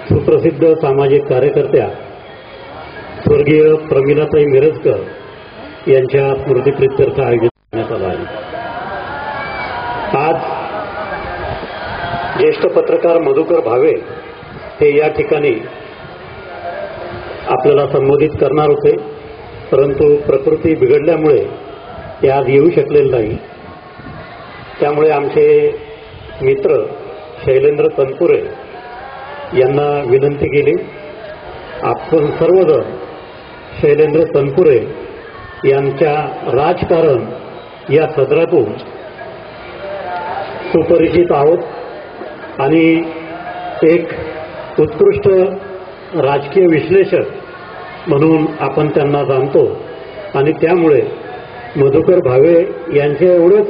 सुप्रसिद्ध सामाजिक कार्यकर्त्या स्वर्गीय प्रमिलाताई मिरजकर यांच्या स्मृतिप्रीत्यर्थ आयोजित करण्यात आला आहे. आज ज्येष्ठ पत्रकार मधुकर भावे हे या ठिकाणी आपल्याला संबोधित करणार होते, परंतु प्रकृती बिघडल्यामुळे ते आज येऊ शकलेले नाही. त्यामुळे आमचे मित्र शैलेंद्र तनपुरे यांना विनंती केली, आपण सर्वजण शैलेंद्र तनपुरे यांच्या राजकारण या सदरातून सुपरिचित आहोत आणि एक उत्कृष्ट राजकीय विश्लेषक म्हणून आपण त्यांना जाणतो आणि त्यामुळे मधुकर भावे यांचे एवढंच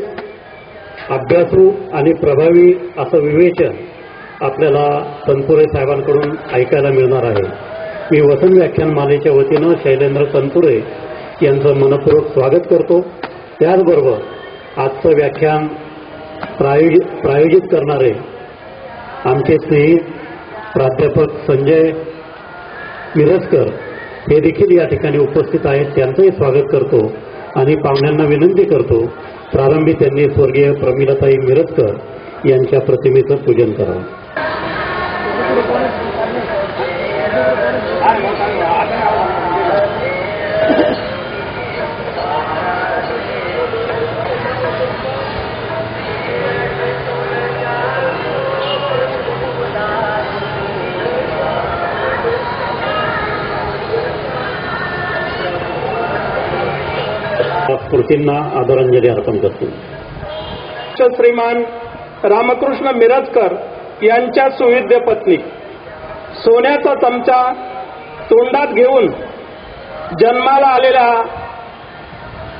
अभ्यासू आणि प्रभावी असं विवेचन आपल्याला तनपुरे साहेबांकडून ऐकायला मिळणार आहे. मी वसंत व्याख्यानमालेच्या वतीनं शैलेंद्र तनपुरे यांचं मनपूर्वक स्वागत करतो. त्याचबरोबर आजचं व्याख्यान प्रायोजित करणारे आमचे स्नेहित प्राध्यापक संजय मिरजकर हे देखील या ठिकाणी उपस्थित आहेत. त्यांचंही स्वागत करतो आणि पाहुण्यांना विनंती करतो प्रारंभी त्यांनी स्वर्गीय प्रमिलाताई मिरजकर यांच्या प्रतिमेचं पूजन करावं. स्मृतींना आदरांजली अर्पण करतो. श्रीमान रामकृष्ण मिरजकर यांच्या सुविद्य पत्नी सोन्याचा चमचा तोंडात घेऊन जन्माला आलेल्या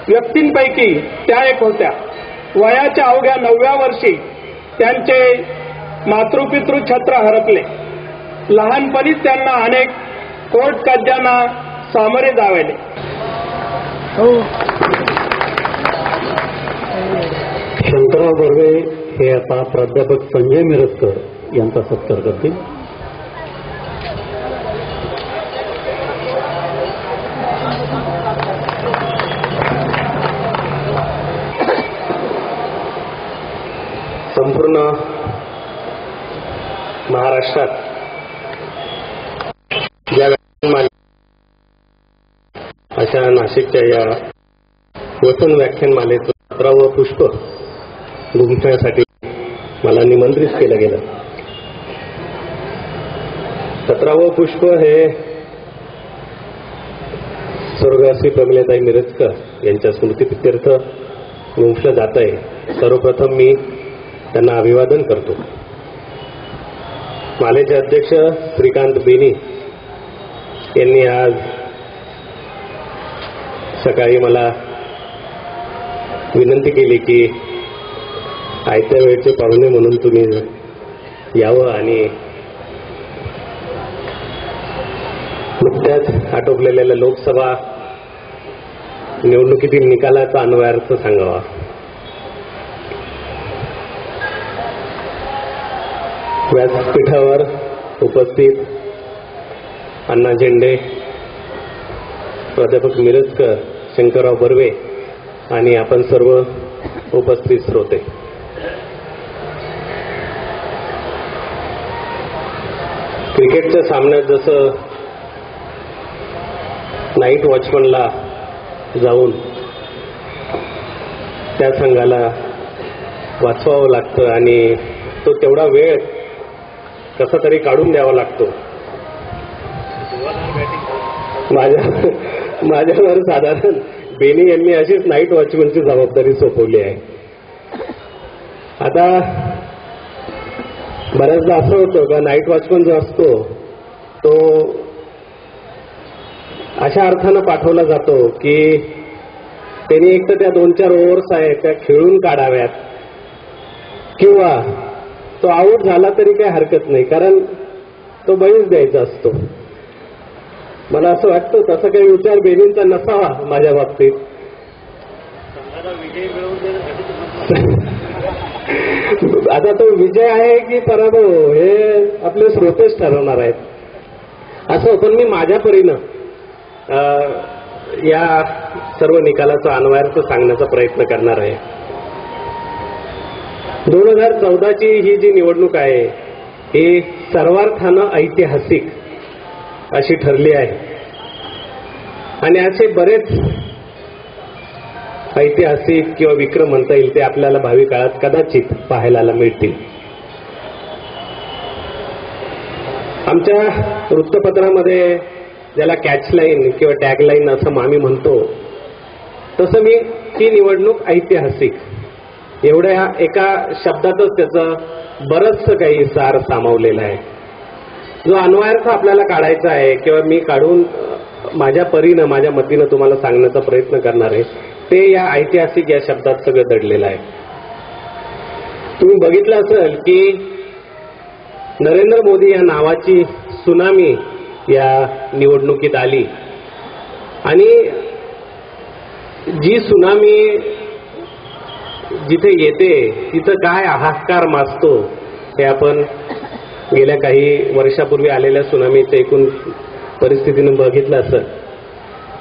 व्यक्तींपैकी त्या एक होत्या. वयाच्या अवघ्या 9व्या वर्षी त्यांचे मातृपितृ छत्र हरपले. लहानपणीच त्यांना अनेक कोर्ट कज्जांना सामोरे जावले. शंकरराव बर्वे हे आता प्राध्यापक संजय मिरजकर यांचा सत्कार करतील. संपूर्ण महाराष्ट्रात ज्या अशा नाशिकच्या या वसंत व्याख्यानमालेचं 17वं पुष्प गुंफण्यासाठी मला निमंत्रित केलं गेलं. 17वं पुष्प हे स्वर्गवासी प्रमिलाताई मिरजकर यांच्या स्मृतिप्रीत्यर्थ गुंफलं जात आहे. सर्वप्रथम मी त्यांना अभिवादन करतो. मालेचे अध्यक्ष श्रीकांत बेनी यांनी आज सकाळी मला विनंती केली की आयत्या वेळचे पाहुणे म्हणून तुम्ही यावं आणि नुकत्याच आटोपलेल्या लोकसभा निवडणुकीतील निकालाचा अन्वयार्थ सांगावा. व्यासपीठावर उपस्थित अण्णा झेंडे, प्राध्यापक मिरजकर, शंकरराव बर्वे आणि आपण सर्व उपस्थित श्रोते, क्रिकेटच्या सामन्यात जसं नाईट वॉचमनला जाऊन त्या संघाला वाचवावं लागतं आणि तो तेवढा वेळ कसा तरी काढून द्यावा लागतो. माझ्यावर साधारण बेनी यांनी अशीच नाईट वॉचमनची जबाबदारी सोपवली आहे. आता बऱ्याचदा असं होतं का नाईट वॉचमन जो असतो तो अशा अर्थानं पाठवला जातो की त्यांनी एक तर त्या 2-4 ओव्हर्स आहेत त्या खेळून काढाव्यात किंवा तो आऊट झाला तरी काही हरकत नाही, कारण तो बळीच द्यायचा असतो. मला असं वाटतं तसा काही विचार बेनींचा नसावा माझ्या बाबतीत. आता तो विजय आहे की पराभव हे आपले श्रोतेच ठरवणार आहेत. असं पण मी माझ्या परीनं या सर्व निकालाचा अन्वयार्थ सांगण्याचा प्रयत्न करणार आहे. 2014ची ही जी निवडणूक आहे ही सर्वार्थानं ऐतिहासिक अशी ठरली आहे आणि असे बरेच ऐतिहासिक किंवा विक्रम म्हणता येईल ते आपल्याला भावी काळात कदाचित पाहायला मिळतील. आमच्या वृत्तपत्रामध्ये ज्याला कॅचलाईन किंवा टॅगलाईन असं आम्ही म्हणतो तसं मी ही निवडणूक ऐतिहासिक एवढ्या एका शब्दातच त्याचं बरंचसं काही सार सामावलेलं आहे. जो अन्वयार्थ आपल्याला काढायचा आहे किंवा मी काढून माझ्या परीनं माझ्या मतीनं तुम्हाला सांगण्याचा प्रयत्न करणार आहे ते या ऐतिहासिक या शब्दात सगळं दडलेलं आहे. तुम्ही बघितलं असेल की नरेंद्र मोदी या नावाची सुनामी या निवडणुकीत आली आणि जी सुनामी जिथे येते तिथं काय हाहाकार माजतो हे आपण गेल्या काही वर्षापूर्वी आलेल्या सुनामीच्या एकूण परिस्थितीनं बघितलं असेल.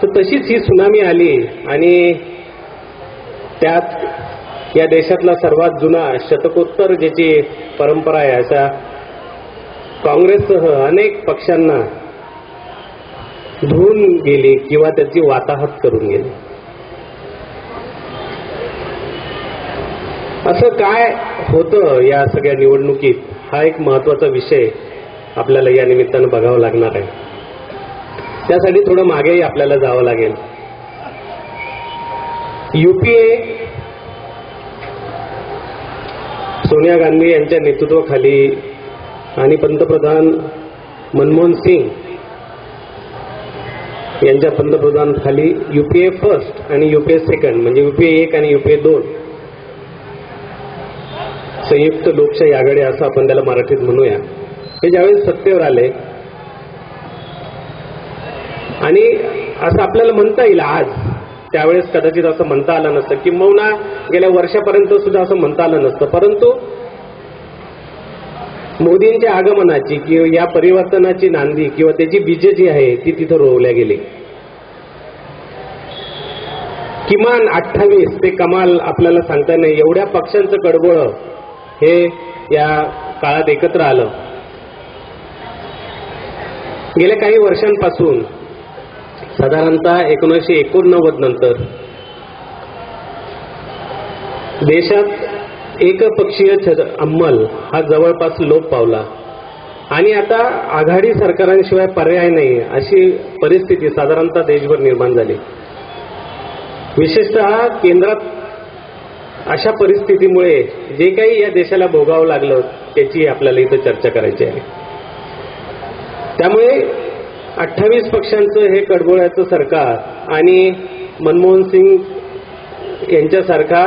तर तशीच ही सुनामी आली आणि त्यात या देशातला सर्वात जुना शतकोत्तर ज्याची परंपरा आहे अशा काँग्रेससह अनेक पक्षांना धुवून गेली किंवा त्याची वाताहत करून गेली. असं काय होतं या सगळ्या निवडणुकीत हा एक महत्वाचा विषय आपल्याला या निमित्तानं बघावं लागणार आहे. त्यासाठी थोडं मागेही आपल्याला जावं लागेल. युपीए सोनिया गांधी यांच्या नेतृत्वाखाली आणि पंतप्रधान मनमोहन सिंग यांच्या पंतप्रधान खाली युपीए फर्स्ट आणि युपीए सेकंड म्हणजे युपीए 1 आणि युपीए 2 संयुक्त लोकशाही आघाडी असं आपण त्याला मराठीत म्हणूया. हे ज्यावेळेस सत्तेवर आले आणि असं आपल्याला म्हणता येईल आज त्यावेळेस कदाचित असं म्हणता आलं नसतं किंबहुना गेल्या वर्षापर्यंत सुद्धा असं म्हणता आलं नसतं. परंतु मोदींच्या आगमनाची किंवा या परिवर्तनाची नांदी किंवा त्याची बीज जी आहे ती तिथं रोवल्या गेली. किमान 28 ते कमाल आपल्याला सांगता नाही एवढ्या पक्षांचं कडबोळं हे या काळात एकत्र आलं. गेल्या काही वर्षांपासून साधारणतः 1989 नंतर देशात एकपक्षीय अंमल हा जवळपास लोप पावला आणि आता आघाडी सरकारांशिवाय पर्याय नाही अशी परिस्थिती साधारणतः देशभर निर्माण झाली. विशेषतः केंद्रात अशा परिस्थितीमुळे जे काही या देशाला भोगावं लागलं त्याची आपल्याला इथं चर्चा करायची आहे. त्यामुळे 28 पक्षांचं हे कडबोळ्याचं सरकार आणि मनमोहन सिंग यांच्यासारखा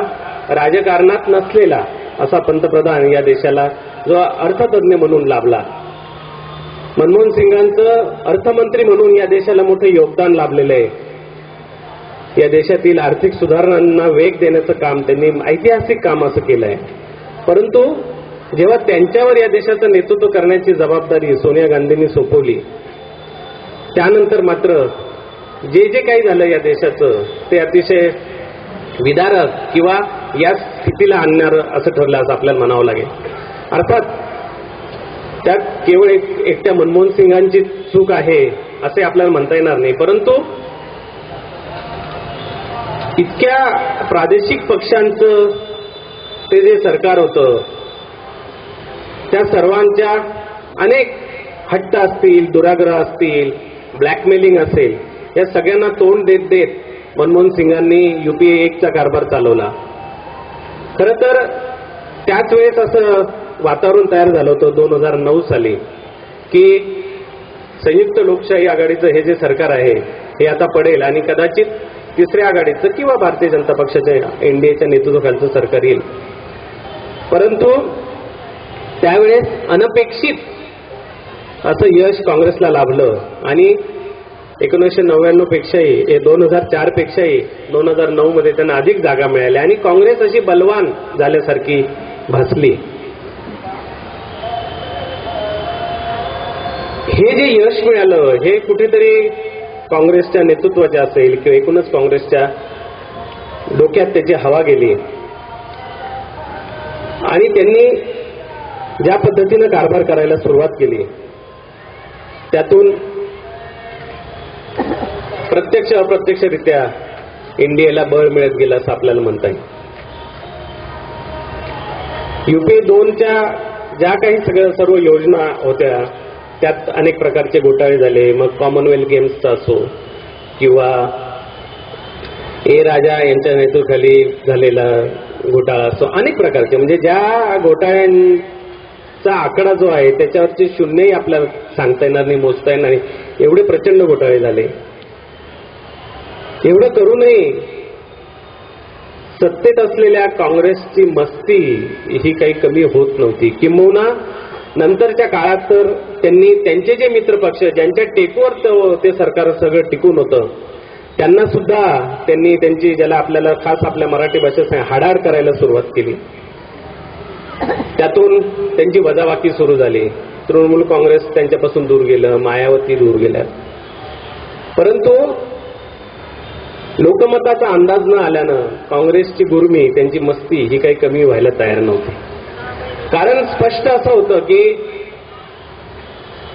राजकारणात नसलेला असा पंतप्रधान या देशाला जो अर्थतज्ञ म्हणून लाभला. मनमोहन सिंगांचं अर्थमंत्री म्हणून या देशाला मोठं योगदान लाभलेलं आहे. या देशातील आर्थिक सुधारणांना वेग देण्याचं काम त्यांनी ऐतिहासिक काम असं केलं आहे. परंतु जेव्हा त्यांच्यावर या देशाचं नेतृत्व करण्याची जबाबदारी सोनिया गांधींनी सोपवली त्यानंतर मात्र जे जे काही झालं या देशाचं ते अतिशय विदारक किंवा या स्थितीला आणणारं असं ठरलं असं आपल्याला म्हणावं लागेल. अर्थात त्यात केवळ एकट्या मनमोहन सिंगांची चूक आहे असे आपल्याला म्हणता येणार नाही. परंतु इतक्या प्रादेशिक पक्षांचं ते जे सरकार होतं त्या सर्वांच्या अनेक हट्ट असतील दुराग्रह असतील ब्लॅकमेलिंग असेल या सगळ्यांना तोंड देत देत मनमोहन सिंगांनी युपीए 1 चा कारभार चालवला. खरं तर त्याच वेळेस असं वातावरण तयार झालं होतं 2009 साली की संयुक्त लोकशाही आघाडीचं हे जे सरकार आहे हे आता पडेल आणि कदाचित तिसऱ्या आघाडीचं किंवा भारतीय जनता पक्षाच्या एनडीएच्या नेतृत्वाखालचं सरकार येईल. परंतु त्यावेळेस अनपेक्षित असं यश काँग्रेसला लाभलं आणि 1999 पेक्षाही 2004 पेक्षाही 2009 मध्ये त्यांना अधिक जागा मिळाल्या आणि काँग्रेस अशी बलवान झाल्यासारखी भासली. हे जे यश मिळालं हे कुठेतरी काँग्रेसच्या नेतृत्वाचे असेल किंवा एकूणच काँग्रेसच्या डोक्यात त्याची हवा गेली आणि त्यांनी ज्या पद्धतीनं कारभार करायला सुरुवात केली त्यातून प्रत्यक्ष अप्रत्यक्षरित्या इंडियाला बळ मिळत गेलं असं आपल्याला म्हणता येईल. युपीए 2च्या ज्या काही सर्व योजना होत्या त्यात अनेक प्रकारचे घोटाळे झाले. मग कॉमनवेल्थ गेम्सचा असो किंवा ए राजा यांच्या नेतृत्वाखाली झालेला घोटाळा असो, अनेक प्रकारचे म्हणजे ज्या घोटाळ्यांचा आकडा जो आहे त्याच्यावरचे शून्यही आपल्याला सांगता येणार नाही, मोजता येणार नाही, एवढे प्रचंड घोटाळे झाले. एवढं करूनही सत्तेत असलेल्या काँग्रेसची मस्ती ही काही कमी होत नव्हती. किंबहुना नंतरच्या काळात तर त्यांनी त्यांचे जे मित्रपक्ष ज्यांच्या टेकवर ते सरकार सगळं टिकून होतं त्यांना सुद्धा त्यांनी त्यांची ज्याला आपल्याला खास आपल्या मराठी भाषेत हाडाड करायला सुरुवात केली. त्यातून त्यांची वजाबाकी सुरू झाली. तृणमूल काँग्रेस त्यांच्यापासून दूर गेलं, मायावती दूर गेल्या. परंतु लोकमताचा अंदाज न आल्यानं काँग्रेसची गुरमी त्यांची मस्ती ही काही कमी व्हायला तयार नव्हती. कारण स्पष्ट असं होतं की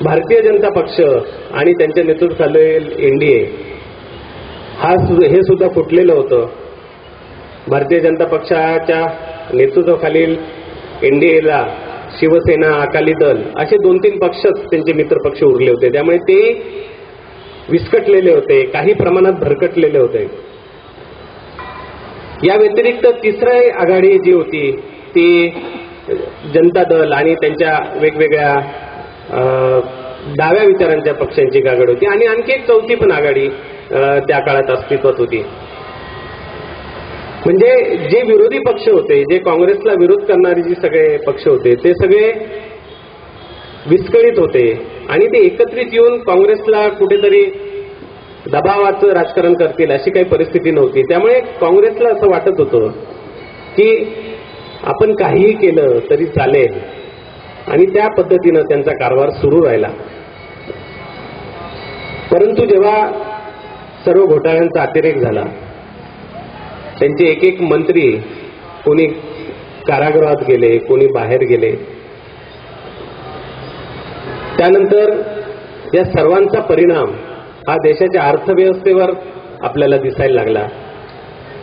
भारतीय जनता पक्ष आणि त्यांच्या नेतृत्वाखालील एनडीए हे सुद्धा फुटलेलं होतं. भारतीय जनता पक्षाच्या नेतृत्वाखालील एनडीएला शिवसेना, अकाली दल असे 2-3 पक्षच त्यांचे मित्रपक्ष उरले होते. त्यामुळे ते विस्कटलेले होते, काही प्रमाणात भरकटलेले होते. या व्यतिरिक्त तिसरी आघाडी जी होती ती जनता दल आणि त्यांच्या वेगवेगळ्या डाव्या विचारांच्या पक्षांची आघाडी होती आणि आणखी एक चौथी पण आघाडी त्या काळात अस्तित्वात होती. म्हणजे जे विरोधी पक्ष होते, जे काँग्रेसला विरोध करणारे जे सगळे पक्ष होते ते सगळे विस्कळीत होते आणि ते एकत्रित येऊन काँग्रेसला कुठेतरी दबावाचं राजकारण करतील अशी काही परिस्थिती नव्हती. त्यामुळे काँग्रेसला असं वाटत होतं की आपण काहीही केलं तरी चालेल आणि त्या पद्धतीनं त्यांचा कारभार सुरू राहिला. परंतु जेव्हा सर्व घोटाळ्यांचा अतिरेक झाला, त्यांचे एक एक मंत्री कोणी कारागृहात गेले, कोणी बाहेर गेले, त्यानंतर या सर्वांचा परिणाम हा देशाच्या अर्थव्यवस्थेवर आपल्याला दिसायला लागला.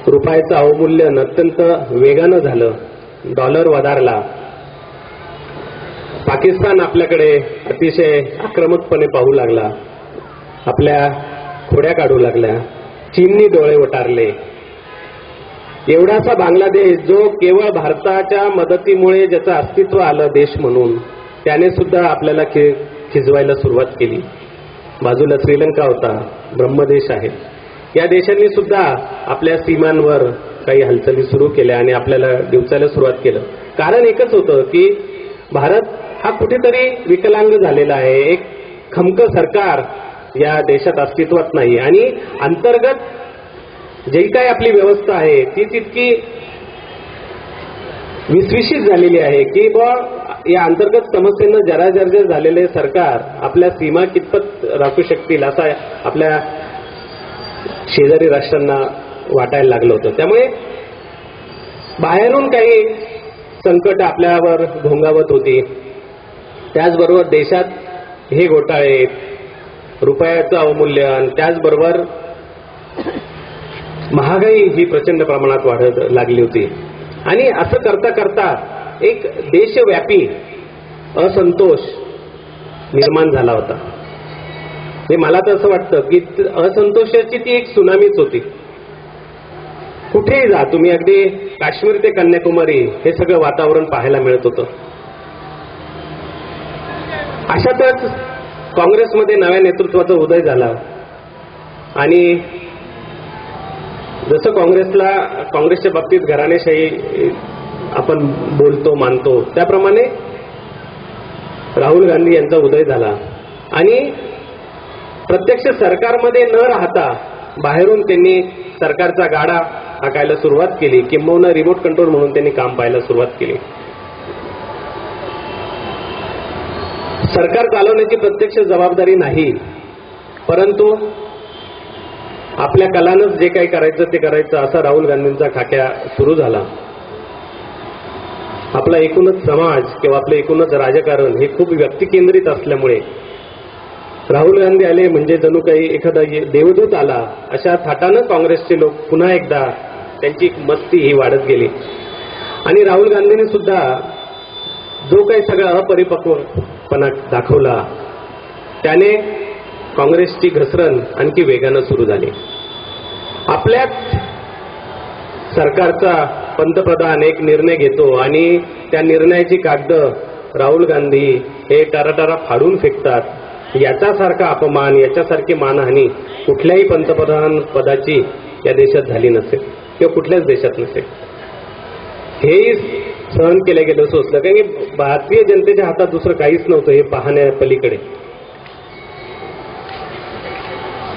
रुपयाचं अवमूल्यन अत्यंत वेगानं झालं, डॉलर वधारला, पाकिस्तान आपल्याकडे अतिशय आक्रमकपणे पाहू लागला, आपल्या खोड्या काढू लागल्या, चीननी डोळे वटारले. एवढासा बांगलादेश जो केवळ भारताच्या मदतीमुळे ज्याचं अस्तित्व आलं देश म्हणून, त्याने सुद्धा आपल्याला खिजवायला सुरुवात केली. बाजूला श्रीलंका होता, ब्रह्मदेश आहे. या देशांनी सुद्धा आपल्या सीमांवर काही हालचाली सुरू केल्या आणि आपल्याला डिवचायला सुरुवात केलं. कारण एकच होतं की भारत हा कुठेतरी विकलांग झालेला आहे. एक खमकं सरकार या देशात अस्तित्वात नाही आणि अंतर्गत जी काही आपली व्यवस्था आहे ती तितकी विस्विशीत झालेली आहे की या अंतर्गत समस्येनं जराजर्जर झालेले सरकार आपल्या सीमा कितपत राखू शकतील असं आपल्या शेजारी राष्ट्रांना वाटायला लागलं होतं. त्यामुळे बाहेरून काही संकट आपल्यावर घोंगावत होती. त्याचबरोबर देशात हे घोटाळे, रुपयाचं अवमूल्यन, त्याचबरोबर महागाई ही प्रचंड प्रमाणात वाढत लागली होती आणि असं करता करता एक देशव्यापी असंतोष निर्माण झाला होता. मला तर असं वाटतं की असंतोषाची ती एक सुनामीच होती. कुठेही जा तुम्ही, अगदी काश्मीर ते कन्याकुमारी हे सगळं वातावरण पाहायला मिळत होतं. अशातच काँग्रेसमध्ये नव्या नेतृत्वाचा उदय झाला आणि जसं काँग्रेसच्या बाबतीत घराणेशाही आपण बोलतो मानतो त्याप्रमाणे राहुल गांधी यांचा उदय झाला आणि प्रत्यक्ष सरकारमध्ये न राहता बाहेरून त्यांनी सरकारचा गाडा हाकायला सुरुवात केली, किंबहुना रिमोट कंट्रोल म्हणून त्यांनी काम पाहायला सुरुवात केली. सरकार चालवण्याची प्रत्यक्ष जबाबदारी नाही, परंतु आपल्या कलानंच जे काही करायचं ते करायचं असा राहुल गांधींचा खाक्या सुरू झाला. आपला एकूणच समाज किंवा आपलं एकूणच राजकारण हे खूप व्यक्तिकेंद्रित असल्यामुळे राहुल गांधी आले म्हणजे जणू काही एखादा देवदूत आला अशा थाटानं काँग्रेसचे लोक पुन्हा एकदा त्यांची मस्ती ही वाढत गेली. आणि राहुल गांधींनी सुद्धा जो काही सगळा अपरिपक्वपणा दाखवला त्याने काँग्रेसची घसरण आणखी वेगानं सुरू झाली. आपल्याच सरकारचा पंतप्रधान एक निर्णय घेतो आणि त्या निर्णयाची कागदं राहुल गांधी हे टराटरा फाडून फेकतात. याच्यासारखा अपमान, याच्यासारखी मानहानी कुठल्याही पंतप्रधान पदाची या देशात झाली नसेल किंवा कुठल्याच देशात नसेल. हेही सहन केलं गेलं सोसलं, कारण की भारतीय जनतेच्या हातात दुसरं काहीच नव्हतं हे पाहण्या पलीकडे.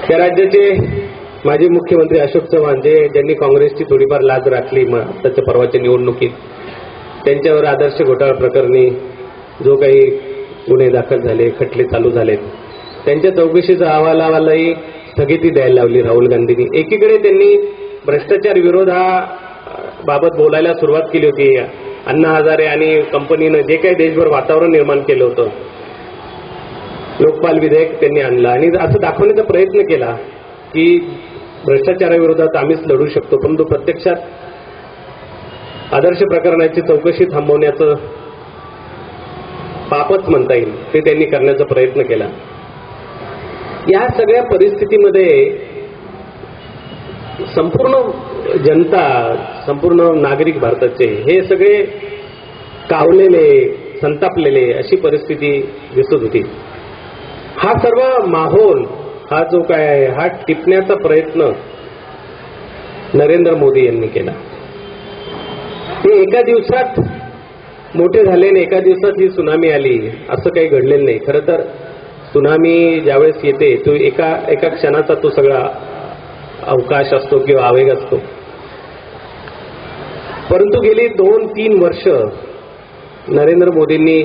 त्या राज्याचे माजी मुख्यमंत्री अशोक चव्हाण ज्यांनी काँग्रेसची थोडीफार लाज राखली त्याच्या परवाच्या निवडणुकीत, त्यांच्यावर आदर्श घोटाळा प्रकरणी जो काही गुन्हे दाखल झाले, खटले चालू झालेत, त्यांच्या चौकशीचा अहवालालाही स्थगिती द्यायला लावली राहुल गांधींनी. एकीकडे त्यांनी भ्रष्टाचार विरोधाबाबत बोलायला सुरुवात केली होती. अण्णा हजारे आणि कंपनीनं जे काही देशभर वातावरण निर्माण केलं होतं, लोकपाल विधेयक त्यांनी आणलं आणि असं दाखवण्याचा प्रयत्न केला की भ्रष्टाचाराविरोधात आम्हीच लढू शकतो, परंतु प्रत्यक्षात आदर्श प्रकरणाची चौकशी थांबवण्याचं पापच म्हणता येईल ते त्यांनी करण्याचा प्रयत्न केला. या सगळ्या परिस्थितीमध्ये संपूर्ण जनता, संपूर्ण नागरिक भारताचे हे सगळे कावलेले, संतापलेले अशी परिस्थिती दिसत होती. हा सर्व माहोल, हा जो काय आहे, हा टिपण्याचा प्रयत्न नरेंद्र मोदी यांनी केला. ते एका दिवसात मोठे झाले आणि एका दिवसात ही सुनामी आली असं काही घडलेलं नाही. खरं तर सुनामी ज्यावेळेस येते तो एका क्षणाचा तो सगळा अवकाश असतो किंवा आवेग असतो. परंतु गेली 2-3 वर्ष नरेंद्र मोदींनी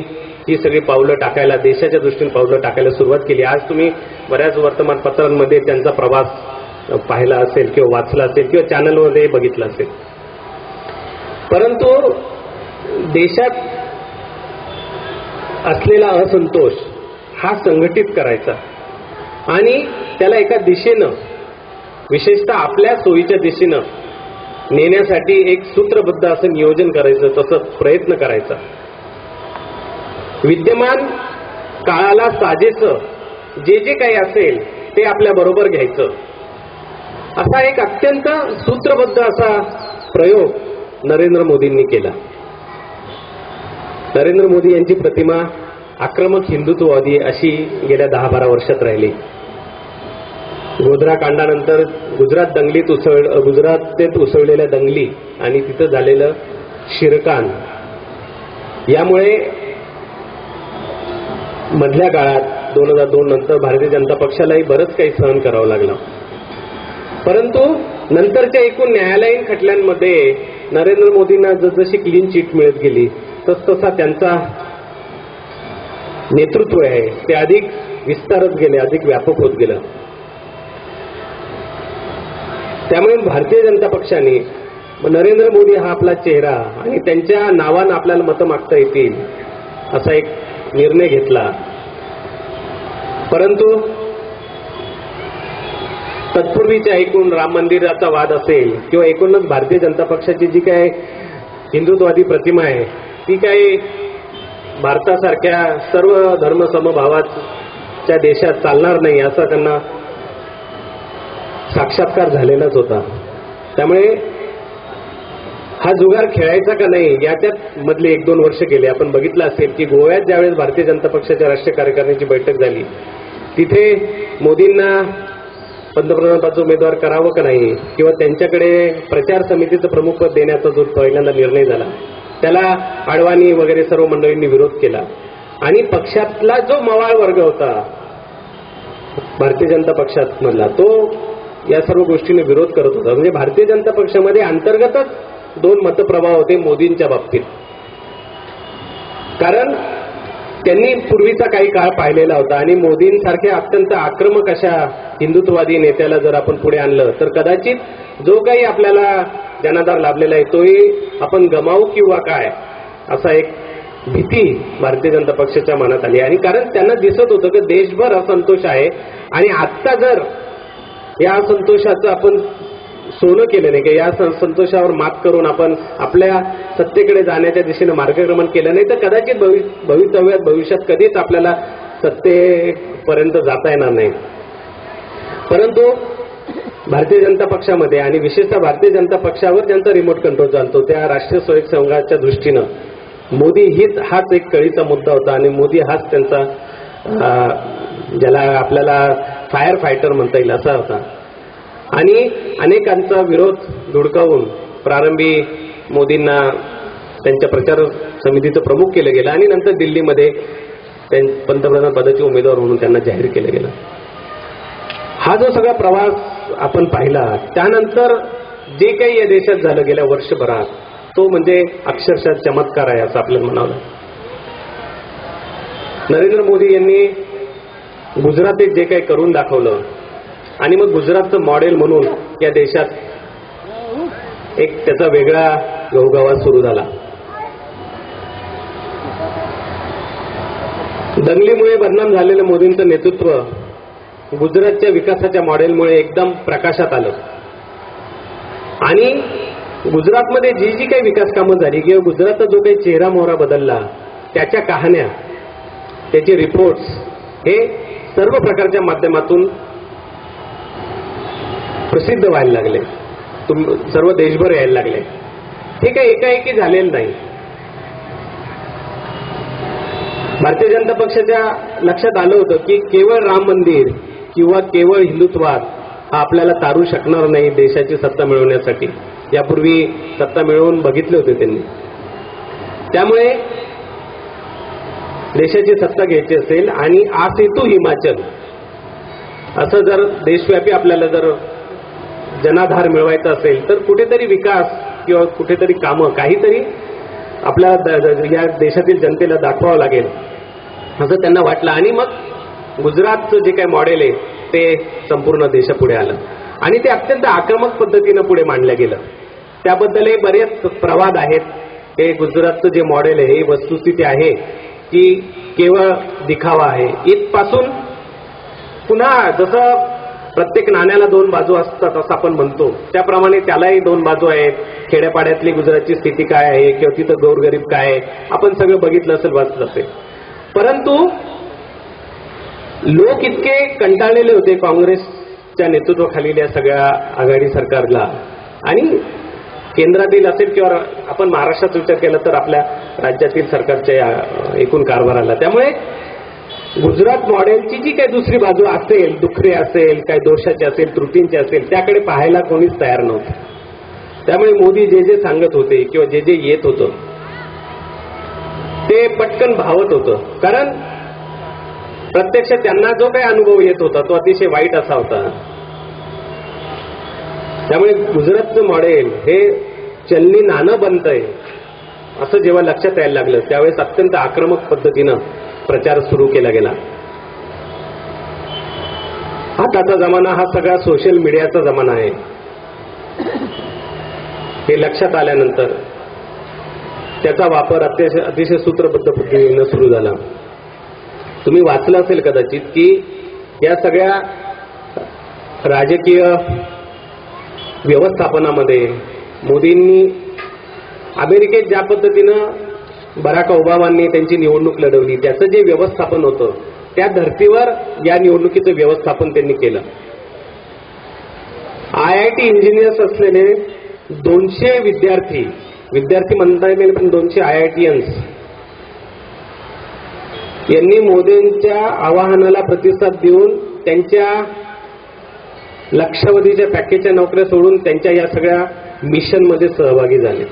ही सगळी पावलं टाकायला, देशाच्या दृष्टीने पावलं टाकायला सुरुवात केली. आज तुम्ही बऱ्याच वर्तमानपत्रांमध्ये त्यांचा प्रवास पाहिला असेल किंवा वाचला असेल किंवा चॅनलमध्ये बघितला असेल. परंतु देशात असलेला असंतोष हा संघटित करायचा आणि त्याला एका दिशेनं, विशेषतः आपल्या सोयीच्या दिशेनं नेण्यासाठी एक सूत्रबद्ध असं नियोजन करायचं, तसं प्रयत्न करायचा. विद्यमान काळाला साजेसं जे काही असेल ते आपल्या बरोबर घ्यायचं, असा एक अत्यंत सूत्रबद्ध असा प्रयोग नरेंद्र मोदींनी केला. नरेंद्र मोदी यांची प्रतिमा आक्रमक हिंदुत्ववादी अशी गेल्या 10-12 वर्षात राहिली. गोधरा कांडानंतर गुजरातेत उसळलेल्या दंगली आणि तिथं झालेलं शिरकान यामुळे मधल्या काळात 2002 नंतर भारतीय जनता पक्षालाही बरंच काही सहन करावं लागलं. परंतु नंतरच्या एकूण न्यायालयीन खटल्यांमध्ये नरेंद्र मोदींना जसजशी क्लीन चिट मिळत गेली तसतसा त्यांचा नेतृत्व आहे ते अधिक विस्तारत गेले, अधिक व्यापक होत गेलं. त्यामुळे भारतीय जनता पक्षाने नरेंद्र मोदी हा आपला चेहरा आणि त्यांच्या नावानं आपल्याला मतं मागता येतील असा एक निर्णय घेतला. परंतु तत्पूर्वीच्या एकूण राम मंदिराचा वाद असेल किंवा एकूणच भारतीय जनता पक्षाची जी काय हिंदुत्ववादी प्रतिमा आहे ती काही भारतासारख्या सर्व धर्म समभावाच्या देशात चालणार नाही असा त्यांना साक्षात्कार झालेलाच होता. त्यामुळे हा जुगार खेळायचा का नाही याच्यात मधले 1-2 वर्ष गेले. आपण बघितलं असेल की गोव्यात ज्यावेळेस भारतीय जनता पक्षाच्या राष्ट्रीय कार्यकारिणीची बैठक झाली तिथे मोदींना पंतप्रधानपदाचा उमेदवार करावं का नाही किंवा त्यांच्याकडे प्रचार समितीचं प्रमुख पद देण्याचा जो पहिल्यांदा निर्णय झाला त्याला अडवाणी वगैरे सर्व मंडळींनी विरोध केला आणि पक्षातला जो मवाळ वर्ग होता भारतीय जनता पक्षात मधला तो या सर्व गोष्टीने विरोध करत होता. म्हणजे भारतीय जनता पक्षामध्ये अंतर्गतच 2 मतप्रवाह होते मोदींच्या बाबतीत. कारण त्यांनी पूर्वीचा काही काळ पाहिलेला होता आणि मोदींसारख्या अत्यंत आक्रमक अशा हिंदुत्ववादी नेत्याला जर आपण पुढे आणलं तर कदाचित जो काही आपल्याला जनाधार लाभलेला आहे तोही आपण गमावू किंवा काय असा एक भीती भारतीय जनता पक्षाच्या मनात आली. आणि कारण त्यांना दिसत होतं की देशभर असंतोष आहे आणि आत्ता जर या असंतोषाचं आपण सोनं केलं नाही की या संतोषावर मात करून आपण आपल्या सत्तेकडे जाण्याच्या दिशेने मार्गक्रमण केलं नाही तर कदाचित भविष्यात कधीच आपल्याला सत्तेपर्यंत जाता येणार नाही. परंतु भारतीय जनता पक्षामध्ये आणि विशेषतः भारतीय जनता पक्षावर ज्यांचा रिमोट कंट्रोल चालतो त्या राष्ट्रीय स्वयंसेवक संघाच्या दृष्टीनं मोदी हाच एक कळीचा मुद्दा होता आणि मोदी हाच त्यांचा ज्याला आपल्याला फायर फायटर म्हणता येईल असा होता. आणि अनेकांचा विरोध धुडकावून प्रारंभी मोदींना त्यांच्या प्रचार समितीचं प्रमुख केलं गेलं आणि नंतर दिल्लीमध्ये पंतप्रधान पदाचे उमेदवार म्हणून त्यांना जाहीर केलं गेलं. हा जो सगळा प्रवास आपण पाहिला त्यानंतर जे काही या देशात झालं गेल्या वर्षभरात तो म्हणजे अक्षरशः चमत्कार आहे असं आपल्याला म्हणावं. नरेंद्र मोदी यांनी गुजरातीत जे काही करून दाखवलं आणि मग गुजरातचं मॉडेल म्हणून या देशात एक त्याचा वेगळा गवगवा सुरू झाला. दंगलीमुळे बदनाम झालेलं मोदींचं नेतृत्व गुजरातच्या विकासाच्या मॉडेलमुळे एकदम प्रकाशात आलं आणि गुजरातमध्ये जी जी काही विकास कामं झाली किंवा गुजरातचा जो काही चेहरा मोहरा बदलला त्याच्या कहाण्या त्याचे रिपोर्ट्स हे सर्व प्रकारच्या माध्यमातून प्रसिद्ध व्हायला लागले, सर्व देशभर यायला लागले. हे काही एकाएकी झालेलं नाही. भारतीय जनता पक्षाच्या लक्षात आलं होतं की केवळ राम मंदिर किंवा केवळ हिंदुत्वाद हा आपल्याला तारू शकणार नाही देशाची सत्ता मिळवण्यासाठी. यापूर्वी सत्ता मिळवून बघितले होते त्यांनी. त्यामुळे देशाची सत्ता घ्यायची असेल आणि आ सेतू हिमाचल असं जर देशव्यापी आपल्याला जर जनाधार मिळवायचा असेल तर कुठेतरी विकास किंवा कुठेतरी कामं काहीतरी आपल्याला या देशातील जनतेला दाखवावं लागेल असं त्यांना वाटलं. आणि मग गुजरातचं जे काही मॉडेल आहे ते संपूर्ण देशापुढे आलं आणि ते अत्यंत आक्रमक पद्धतीनं पुढे मांडलं गेलं. त्याबद्दल बरेच प्रवाद आहेत. हे गुजरातचं जे मॉडेल आहे ही वस्तुस्थिती आहे की केवळ दिखावा आहे. इथपासून पुन्हा जसं प्रत्येक नाण्याला दोन बाजू असतात असं आपण म्हणतो त्याप्रमाणे त्यालाही दोन बाजू आहेत. खेड्यापाड्यातली गुजरातची स्थिती काय आहे किंवा तिथं गोरगरीब काय आहे आपण सगळं बघितलं असेल, वाचलं असेल. परंतु लोक इतके कंटाळलेले होते काँग्रेसच्या नेतृत्वाखालील या सगळ्या आघाडी सरकारला आणि केंद्रातील असेल किंवा आपण महाराष्ट्राचा विचार केला तर आपल्या राज्यातील सरकारच्या एकूण कारभाराला. त्यामुळे गुजरात मॉडेलची जी काही दुसरी बाजू असेल, दुखरे असेल, काही दोषाची असेल, त्रुटींची असेल त्याकडे पाहायला कोणीच तयार नव्हतं. त्यामुळे मोदी जे जे सांगत होते किंवा जे जे येत होतं ते पटकन भावत होतं. कारण प्रत्यक्ष त्यांना जो काही अनुभव येत होता तो अतिशय वाईट असा होता. त्यामुळे गुजरातचं मॉडेल हे चलनी नाणं बनतंय असं जेव्हा लक्षात यायला लागलं त्यावेळेस अत्यंत आक्रमक पद्धतीनं प्रचार सुरू केला गेला. आताचा जमाना हा सगळा सोशल मीडियाचा जमाना आहे. हे लक्षात आल्यानंतर त्याचा वापर अतिशय सूत्रबद्ध पद्धतीनं सुरू झाला. तुम्ही वाचलं असेल कदाचित की या सगळ्या राजकीय व्यवस्थापनामध्ये मोदींनी अमेरिकेत ज्या पद्धतीनं बराक ओबामांनी त्यांची निवडणूक लढवली त्याचं जे व्यवस्थापन होतं त्या धर्तीवर या निवडणुकीचं व्यवस्थापन त्यांनी केलं. IIT इंजिनियर्स असलेले 200 विद्यार्थी म्हणता येईल पण 200 IITians यांनी मोदींच्या आवाहनाला प्रतिसाद देऊन त्यांच्या लक्षावधीच्या पॅकेजच्या नोकऱ्या सोडून त्यांच्या या सगळ्या मिशनमध्ये सहभागी झाले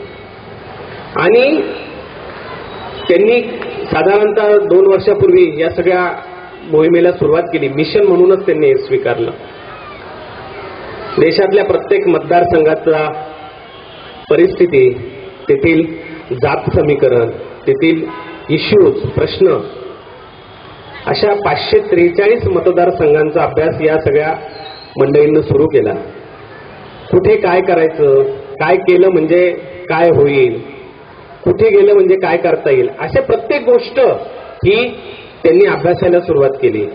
आणि त्यांनी साधारणतः 2 वर्षापूर्वी या सगळ्या मोहिमेला सुरुवात केली. मिशन म्हणूनच त्यांनी हे स्वीकारलं. देशातल्या प्रत्येक मतदारसंघाचा परिस्थिती, तेथील जात समीकरण, तेथील इश्यूज, प्रश्न अशा 543 मतदारसंघांचा अभ्यास या सगळ्या मंडळींनी सुरू केला. कुठे काय करायचं, काय केलं म्हणजे काय होईल, कुठे गेलं म्हणजे काय करता येईल, अशा प्रत्येक गोष्ट ही त्यांनी अभ्यासाला सुरुवात केली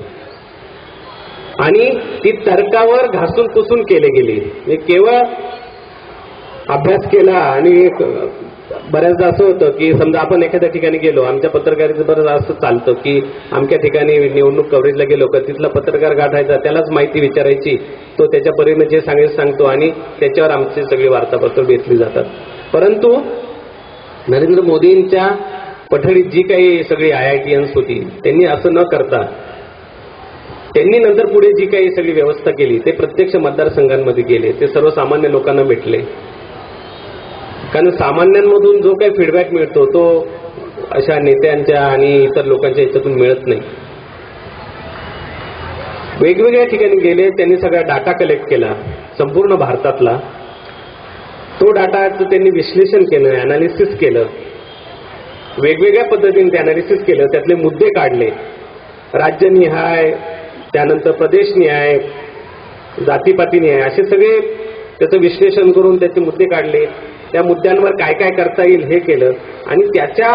आणि ती तर्कावर घासून पुसून केले गेली. केवळ अभ्यास केला आणि बऱ्याचदा असं होतं की समजा आपण एखाद्या ठिकाणी गेलो, आमच्या पत्रकारितेचं बरं असं चालतं की आमच्या ठिकाणी निवडणूक कव्हरेजला गेलो का तिथला पत्रकार गाठायचा, त्यालाच माहिती विचारायची, तो त्याच्या परीने जे सांगायचं सांगतो आणि त्याच्यावर आमची सगळी वार्तापत्र बेतली जातात. परंतु नरेंद्र मोदींच्या पठडीत जी काही सगळी IITians होती त्यांनी असं न करता त्यांनी नंतर पुढे जी काही सगळी व्यवस्था केली ते प्रत्यक्ष मतदारसंघांमध्ये गेले, ते सर्वसामान्य लोकांना भेटले. कारण सामान्यांमधून जो काही फीडबॅक मिळतो तो अशा नेत्यांच्या आणि इतर लोकांच्या ह्याच्यातून मिळत नाही. वेगवेगळ्या ठिकाणी गेले, त्यांनी सगळा डाटा कलेक्ट केला संपूर्ण भारतातला. तो डाटाचं त्यांनी विश्लेषण केलं, अनालिसिस केलं, वेगवेगळ्या पद्धतीने ते अनालिसिस केलं, त्यातले मुद्दे काढले, राज्यनिहाय, त्यानंतर प्रदेशनिहाय, जातीपातीनिहाय, असे सगळे त्याचं विश्लेषण करून त्याचे मुद्दे काढले. त्या मुद्द्यांवर काय काय करता येईल हे केलं आणि त्याच्या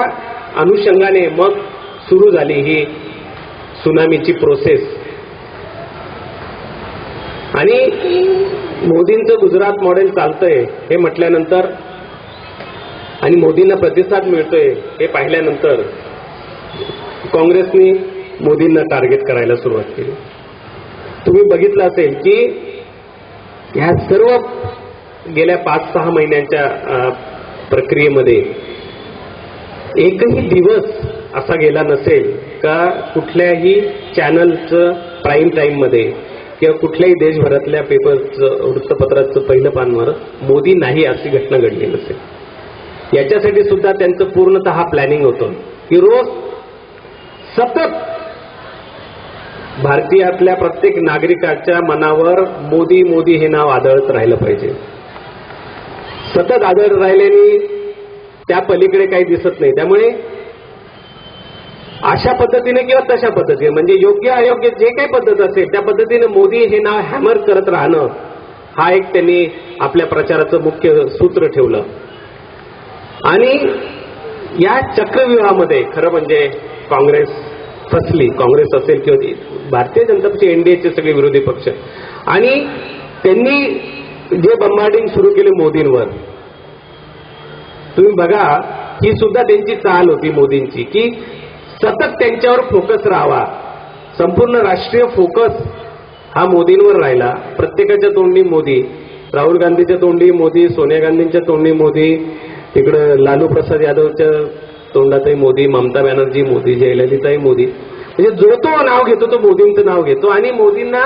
अनुषंगाने मग सुरू झाली ही सुनामीची प्रोसेस. आणि मोदींचं गुजरात मॉडेल चालतंय हे म्हटल्यानंतर आणि मोदींना प्रतिसाद मिळतोय हे पाहिल्यानंतर काँग्रेसनी मोदींना टार्गेट करायला सुरुवात केली. तुम्ही बघितलं असेल की ह्या सर्व गेल्या 5-6 महिन्यांच्या प्रक्रियेमध्ये एकही दिवस असा गेला नसेल का कुठल्याही चॅनलचं प्राईम टाईममध्ये किंवा कुठल्याही देशभरातल्या पेपरचं वृत्तपत्राचं पहिलं पानवर मोदी नाही अशी घटना घडली नसेल. याच्यासाठी सुद्धा त्यांचं पूर्णतः प्लॅनिंग होतं की रोज सतत भारतीयातल्या प्रत्येक नागरिकाच्या मनावर मोदी मोदी हे नाव आदळत राहिलं पाहिजे. सतत आदळत राहिल्याने त्या पलीकडे काही दिसत नाही. त्यामुळे अशा पद्धतीने किंवा तशा पद्धतीने म्हणजे योग्य अयोग्य जे काही पद्धत असेल त्या पद्धतीने मोदी हे नाव हॅमर करत राहणं हा एक त्यांनी आपल्या प्रचाराचं मुख्य सूत्र ठेवलं. आणि या चक्रव्यूहामध्ये खरं म्हणजे काँग्रेस फसली. काँग्रेस असेल किंवा भारतीय जनता पक्ष, एनडीएचे सगळे विरोधी पक्ष, आणि त्यांनी जे बंबार्डिंग सुरू केले मोदींवर, तुम्ही बघा ही सुद्धा त्यांची चाल होती मोदींची की सतत त्यांच्यावर फोकस राहावा. संपूर्ण राष्ट्रीय फोकस हा मोदींवर राहिला. प्रत्येकाच्या तोंडी मोदी, राहुल गांधीच्या तोंडी मोदी, सोनिया गांधींच्या तोंडी मोदी, तिकडं लालू प्रसाद यादवच्या तोंडातही मोदी, ममता बॅनर्जी मोदी, जयललिताही मोदी. म्हणजे जो तो नाव घेतो तो मोदींचं नाव घेतो आणि मोदींना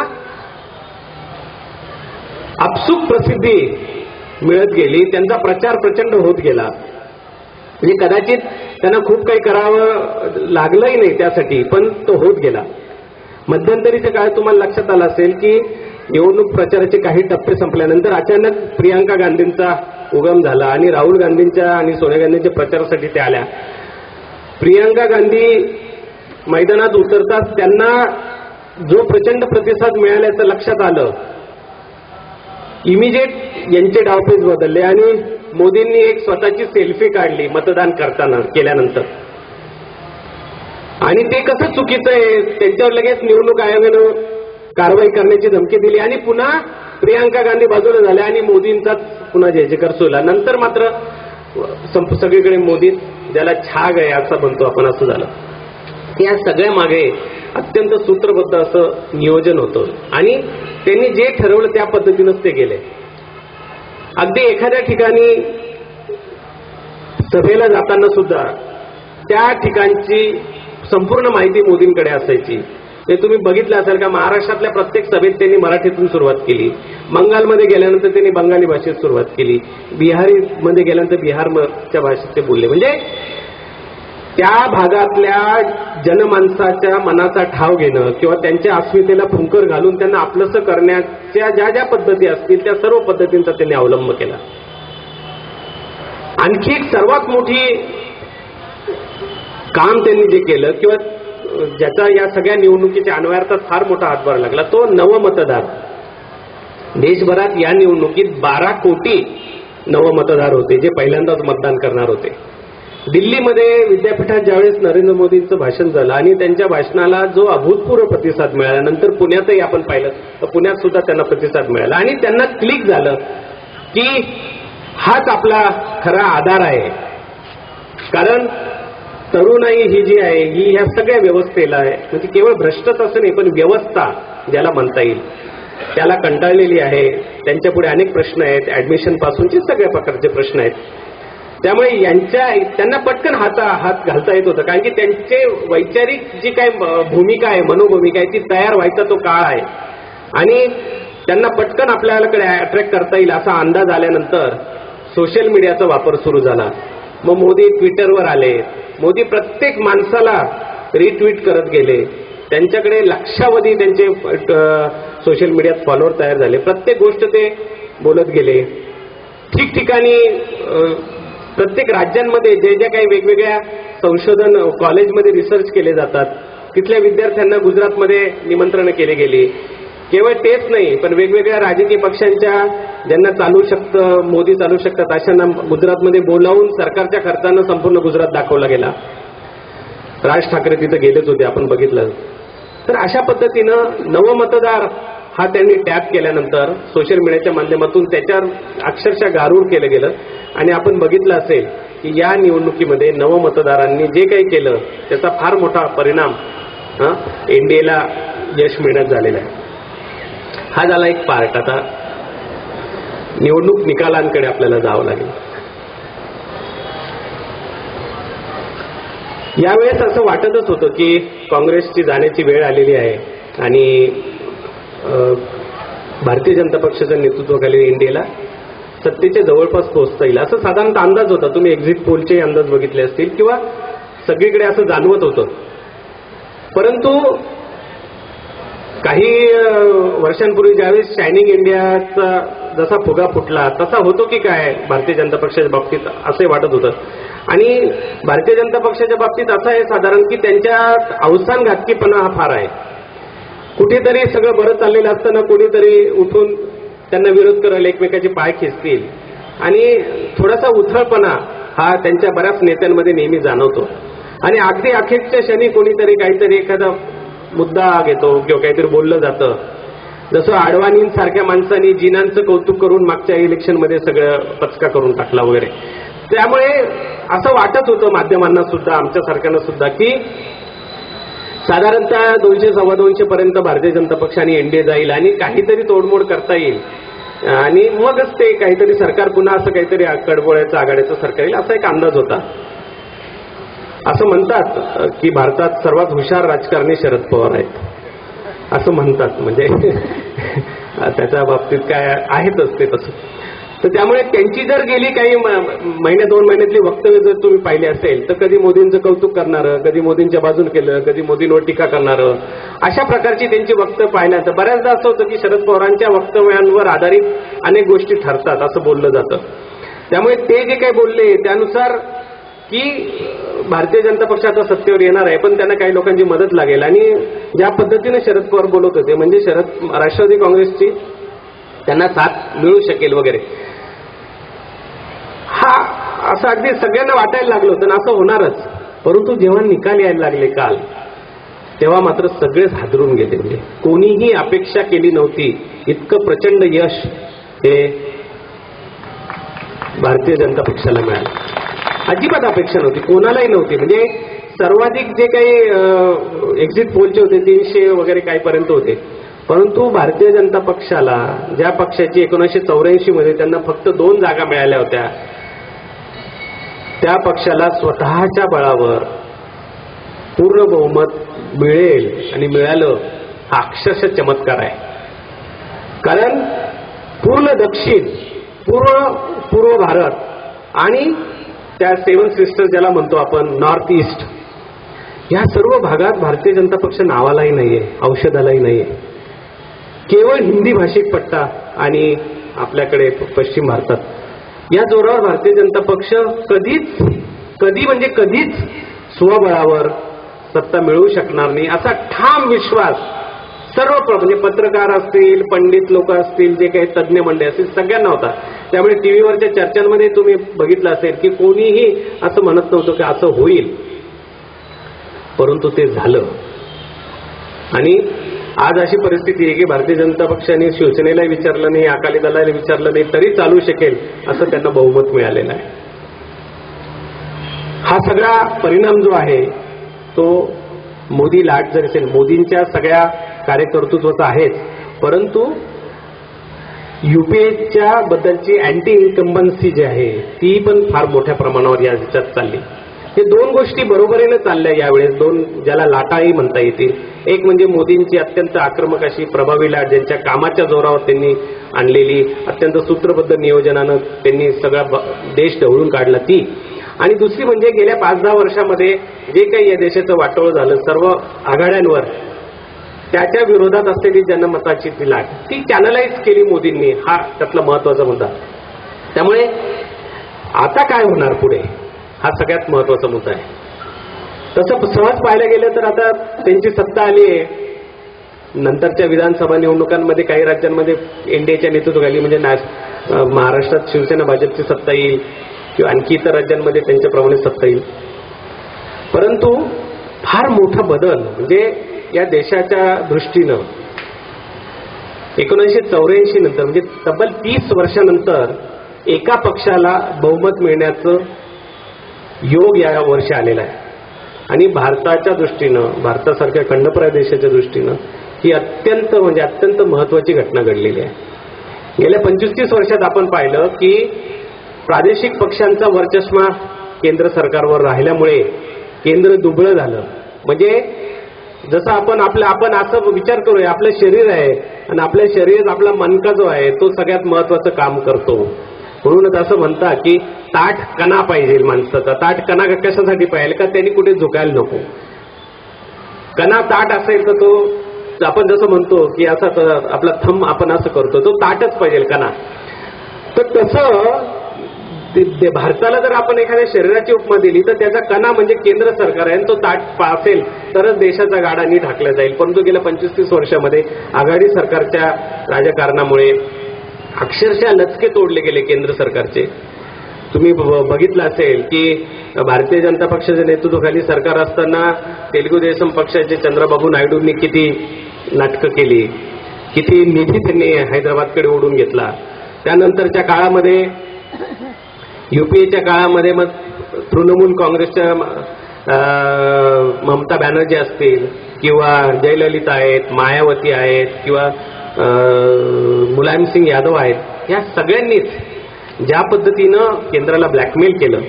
आपसूक प्रसिद्धी मिळत गेली. त्यांचा प्रचार प्रचंड होत गेला. म्हणजे कदाचित त्यांना खूप काही करावं लागलंही नाही त्यासाठी, पण तो होत गेला. मध्यंतरीच्या काळात तुम्हाला लक्षात आलं असेल की निवडणूक प्रचाराचे काही टप्पे संपल्यानंतर अचानक प्रियांका गांधींचा उगम झाला आणि राहुल गांधींच्या आणि सोनिया गांधींच्या प्रचारासाठी त्या आल्या. प्रियांका गांधी मैदानात उतरताच त्यांना जो प्रचंड प्रतिसाद मिळाल्याचं लक्षात आलं, इमिजिएट यांचे डावपेच बदलले आणि मोदींनी एक स्वतःची सेल्फी काढली मतदान करताना केल्यानंतर. आणि ते कसं चुकीचं आहे, त्यांच्यावर लगेच निवडणूक आयोगानं कारवाई करण्याची धमकी दिली आणि पुन्हा प्रियांका गांधी बाजूला झाल्या आणि मोदींचाच पुन्हा जय जयकार सुरला. नंतर मात्र सगळीकडे मोदी ज्याला छाग आहे असं म्हणतो आपण, असं झालं. या सगळ्या मागे अत्यंत सूत्रबद्ध असं नियोजन होतं आणि त्यांनी जे ठरवलं त्या पद्धतीनंच ते गेले. अगदी एखाद्या ठिकाणी सभेला जाताना सुद्धा त्या ठिकाणची संपूर्ण माहिती मोदींकडे असायची. ते तुम्ही बघितलं असेल का, महाराष्ट्रातल्या प्रत्येक सभेत त्यांनी मराठीतून सुरुवात केली, बंगालमध्ये गेल्यानंतर त्यांनी बंगाली भाषेत सुरुवात केली, बिहारीमध्ये गेल्यानंतर बिहारच्या भाषेत ते बोलले. म्हणजे त्या भागातल्या जनमानसाच्या मनाचा ठाव घेणं किंवा त्यांच्या अस्मितेला फुंकर घालून त्यांना आपलंसं करण्याच्या ज्या ज्या पद्धती असतील त्या सर्व पद्धतींचा त्यांनी अवलंब केला. आणखी एक सर्वात मोठी काम त्यांनी जे केलं किंवा ज्याचा या सगळ्या निवडणुकीच्या अन्वयार्थात फार मोठा हातभार लागला तो नवमतदार. देशभरात या निवडणुकीत 12 कोटी नवमतदार होते जे पहिल्यांदाच मतदान करणार होते. दिल्लीमध्ये विद्यापीठात ज्यावेळेस नरेंद्र मोदींचं भाषण झालं आणि त्यांच्या भाषणाला जो अभूतपूर्व प्रतिसाद मिळाला, नंतर पुण्यातही आपण पाहिलं तर पुण्यात सुद्धा त्यांना प्रतिसाद मिळाला आणि त्यांना क्लिक झालं की हाच आपला खरा आधार आहे. कारण तरुणाई ही जी आहे ही ह्या सगळ्या व्यवस्थेला आहे, म्हणजे केवळ भ्रष्टच असं नाही पण व्यवस्था ज्याला म्हणता येईल त्याला कंटाळलेली आहे. त्यांच्यापुढे अनेक प्रश्न आहेत, ऍडमिशन पासूनचे सगळ्या प्रकारचे प्रश्न आहेत. त्यामुळे त्यांना पटकन हात घालता येत होतं, कारण की त्यांचे वैचारिक जी काय भूमिका आहे, मनोभूमिका आहे ती तयार व्हायचा तो काळ आहे आणि त्यांना पटकन आपल्याकडे अट्रॅक्ट करता येईल असा अंदाज आल्यानंतर सोशल मीडियाचा वापर सुरू झाला. मग मोदी ट्विटरवर आले, मोदी प्रत्येक माणसाला रिट्विट करत गेले, त्यांच्याकडे लक्षावधी त्यांचे सोशल मीडियात फॉलोअर तयार झाले, प्रत्येक गोष्ट ते बोलत गेले. ठिकठिकाणी प्रत्येक राज्यांमध्ये जे जे काही वेगवेगळ्या संशोधन कॉलेजमध्ये रिसर्च केले जातात तिथल्या विद्यार्थ्यांना गुजरातमध्ये निमंत्रण केले गेली. केवळ तेच नाही पण वेगवेगळ्या राजकीय पक्षांच्या ज्यांना चालू शकतं, मोदी चालू शकतात अशांना गुजरातमध्ये बोलावून सरकारच्या खर्चानं संपूर्ण गुजरात दाखवला गेला. राज ठाकरे तिथे गेलेच होते, आपण बघितलं. तर अशा पद्धतीनं नवमतदार हा त्यांनी टॅप केल्यानंतर सोशल मीडियाच्या माध्यमातून त्याच्यावर अक्षरशः गारूड केलं गेलं आणि आपण बघितलं असेल की या निवडणुकीमध्ये नवमतदारांनी जे काही केलं त्याचा फार मोठा परिणाम एनडीएला यश मिळण्यात झालेला आहे. हा झाला एक पार्ट. आता निवडणूक निकालांकडे आपल्याला जावं लागेल. यावेळेस असं वाटतच होतं की काँग्रेसची जाण्याची वेळ आलेली आहे आणि भारतीय जनता पक्षाच्या नेतृत्वाखाली एनडीएला सत्तेच्या जवळपास पोहोचता येईल असं साधारणतः अंदाज होता. तुम्ही एक्झिट पोलचे अंदाज बघितले असतील किंवा सगळीकडे असं जाणवत होतं. परंतु काही वर्षांपूर्वी ज्यावेळेस शायनिंग इंडियाचा जसा फुगा फुटला तसा होतो की काय भारतीय जनता पक्षाच्या बाबतीत असे वाटत होतं. आणि भारतीय जनता पक्षाच्या बाबतीत असं आहे साधारण की त्यांच्यात अवसान घातकीपणा हा फार आहे. कुठेतरी सगळं बरं चाललेलं असताना कोणीतरी उठून त्यांना विरोध करेल, एकमेकाचे पाय खेचतील आणि थोडासा उथळपणा हा त्यांच्या बऱ्याच नेत्यांमध्ये नेहमी जाणवतो. आणि अगदी अखेरच्या क्षणी कोणीतरी काहीतरी एखादा मुद्दा घेतो किंवा काहीतरी बोललं जातं. जसं आडवाणींसारख्या माणसांनी जिनांचं कौतुक करून मागच्या इलेक्शनमध्ये सगळं पचका करून टाकला वगैरे. त्यामुळे असं वाटत होतं माध्यमांना सुद्धा, आमच्यासारख्यांना सुद्धा, की साधारणतः 200-250 पर्यंत भारतीय जनता पक्ष आणि एनडीए जाईल आणि काहीतरी तोडमोड करता येईल आणि मगच ते काहीतरी सरकार पुन्हा असं काहीतरी कडबोळ्याचं आघाड्याचं सरकार येईल असा एक अंदाज होता. असं म्हणतात की भारतात सर्वात हुशार राजकारणी शरद पवार आहेत असं म्हणतात. म्हणजे त्याच्या बाबतीत काय आहेतच ते तसं. तर त्यामुळे त्यांची जर गेली काही महिने 2 महिन्यातली वक्तव्य जर तुम्ही पाहिली असेल तर कधी मोदींचं कौतुक करणारं, कधी मोदींच्या बाजून केलं, कधी मोदींवर टीका करणारं, अशा प्रकारची त्यांची वक्तव्य पाहिल्यानंतर बऱ्याचदा असं होतं की शरद पवारांच्या वक्तव्यांवर आधारित अनेक गोष्टी ठरतात असं बोललं जातं. त्यामुळे ते जे काही बोलले त्यानुसार की भारतीय जनता पक्ष आता सत्तेवर येणार आहे पण त्यांना काही लोकांची मदत लागेल आणि ज्या पद्धतीने शरद पवार बोलत होते म्हणजे राष्ट्रवादी काँग्रेसची त्यांना साथ मिळू शकेल वगैरे, हा असं अगदी सगळ्यांना वाटायला लागलं होतं असं होणारच. परंतु जेव्हा निकाल यायला लागले काल तेव्हा मात्र सगळेच हादरून गेले. म्हणजे कोणीही अपेक्षा केली नव्हती इतकं प्रचंड यश हे भारतीय जनता पक्षाला मिळालं. अजिबात अपेक्षा नव्हती, कोणालाही नव्हती. म्हणजे सर्वाधिक जे काही एक्झिट पोलचे होते 300 वगैरे काही पर्यंत होते. परंतु भारतीय जनता पक्षाला ज्या पक्षाची 1984 मध्ये त्यांना फक्त 2 जागा मिळाल्या होत्या त्या पक्षाला स्वतःच्या बळावर पूर्ण बहुमत मिळेल आणि मिळालं हा अक्षरशः चमत्कार आहे. कारण पूर्ण दक्षिण, पूर्व भारत आणि त्या 7 सिस्टर्स ज्याला म्हणतो आपण नॉर्थ ईस्ट, या सर्व भागात भारतीय जनता पक्ष नावालाही नाहीये, औषधालाही नाहीये. केवळ हिंदी भाषिक पट्टा आणि आपल्याकडे पश्चिम भारतात या जोरावर भारतीय जनता पक्ष कधीच स्वबळावर सत्ता मिळवू शकणार नाही असा ठाम विश्वास सर्व म्हणजे पत्रकार असतील, पंडित लोक असतील, जे काही तज्ज्ञ मंडळी असतील, सगळ्यांना होता. त्यामुळे टीव्हीवरच्या चर्चांमध्ये तुम्ही बघितलं असेल की कोणीही असं म्हणत नव्हतं की असं होईल, परंतु ते झालं. आणि आज अशी परिस्थिती आहे की भारतीय जनता पक्षाने शिवसेनेलाही विचारलं नाही, अकाली दलाला विचारलं नाही, तरी चालू शकेल असं त्यांना बहुमत मिळालेलं आहे. हा सगळा परिणाम जो आहे तो मोदी लाट जर असेल, मोदींच्या सगळ्या कार्यकर्तृत्वाचा आहेच, परंतु युपीएच्या बद्दलची अँटी इन्कम्बन्सी जी आहे ती पण फार मोठ्या प्रमाणावर या ह्याच्यात चालली. हे दोन गोष्टी बरोबरीने चालल्या यावेळेस, दोन ज्याला लाटाही म्हणता येतील. एक म्हणजे मोदींची अत्यंत आक्रमक अशी प्रभावी लाट, ज्यांच्या कामाच्या जोरावर त्यांनी आणलेली, अत्यंत सूत्रबद्ध नियोजनानं त्यांनी सगळा देश ढवळून काढला ती. आणि दुसरी म्हणजे गेल्या 5-10 वर्षामध्ये जे काही या देशाचं वाटोळ झालं सर्व आघाड्यांवर, त्याच्या विरोधात असलेली जनमताची ती लाट ती चॅनलाइज केली मोदींनी, हा त्यातला महत्वाचा मुद्दा. त्यामुळे आता काय होणार पुढे हा सगळ्यात महत्वाचा मुद्दा आहे. तसं सहज पाहायला गेलं तर आता त्यांची सत्ता आली आहे. नंतरच्या विधानसभा निवडणुकांमध्ये काही राज्यांमध्ये एनडीएच्या नेतृत्वाखाली म्हणजे महाराष्ट्रात शिवसेना भाजपची सत्ता येईल किंवा आणखी इतर राज्यांमध्ये त्यांच्याप्रमाणे सत्ता येईल. परंतु फार मोठा बदल म्हणजे या देशाच्या दृष्टीनं 1984 नंतर म्हणजे तब्बल 30 वर्षानंतर एका पक्षाला बहुमत मिळण्याचं योग या वर्षी आलेला आहे. आणि भारताच्या दृष्टीनं, भारतासारख्या खंडप्राय देशाच्या दृष्टीनं ही अत्यंत महत्वाची घटना घडलेली आहे. गेल्या 25-30 वर्षात आपण पाहिलं की प्रादेशिक पक्षांचा वर्चस्व केंद्र सरकारवर राहिल्यामुळे केंद्र दुबळं झालं. म्हणजे जसं आपण असं विचार करूया, आपलं शरीर आहे आणि आपल्या शरीरात आपला मनका जो आहे तो सगळ्यात महत्वाचं काम करतो. म्हणूनच असं म्हणतात की ताठ कणा पाहिजे माणसाचा. ताठ कणा कशासाठी पाहिजे का त्यांनी कुठे झुकायला नको. कणा ताठ असेल तर तो आपण जसं म्हणतो की असा आपला थंब आपण असं करतो, तो ताटच पाहिजे कणा. तर तसं भारताला जर आपण एखाद्या शरीराची उपमा दिली तर त्याचा कणा म्हणजे केंद्र सरकार आहे. तो ताट असेल तरच देशाचा गाडा नीट हाकला जाईल. परंतु गेल्या 25-30 वर्षामध्ये आघाडी सरकारच्या राजकारणामुळे अक्षरशः लचके तोडले गेले केंद्र सरकारचे. तुम्ही बघितलं असेल की भारतीय जनता पक्षाच्या नेतृत्वाखाली सरकार असताना तेलुगू देशम पक्षाचे चंद्रबाबू नायडूंनी किती नाटकं केली, किती निधी त्यांनी हैदराबादकडे ओढून घेतला. त्यानंतरच्या काळामध्ये युपीएच्या काळामध्ये मग तृणमूल काँग्रेसच्या ममता बॅनर्जी असतील किंवा जयललिता आहेत, मायावती आहेत किंवा मुलायमसिंग यादव आहेत, या सगळ्यांनीच ज्या पद्धतीनं केंद्राला ब्लॅकमेल केलं,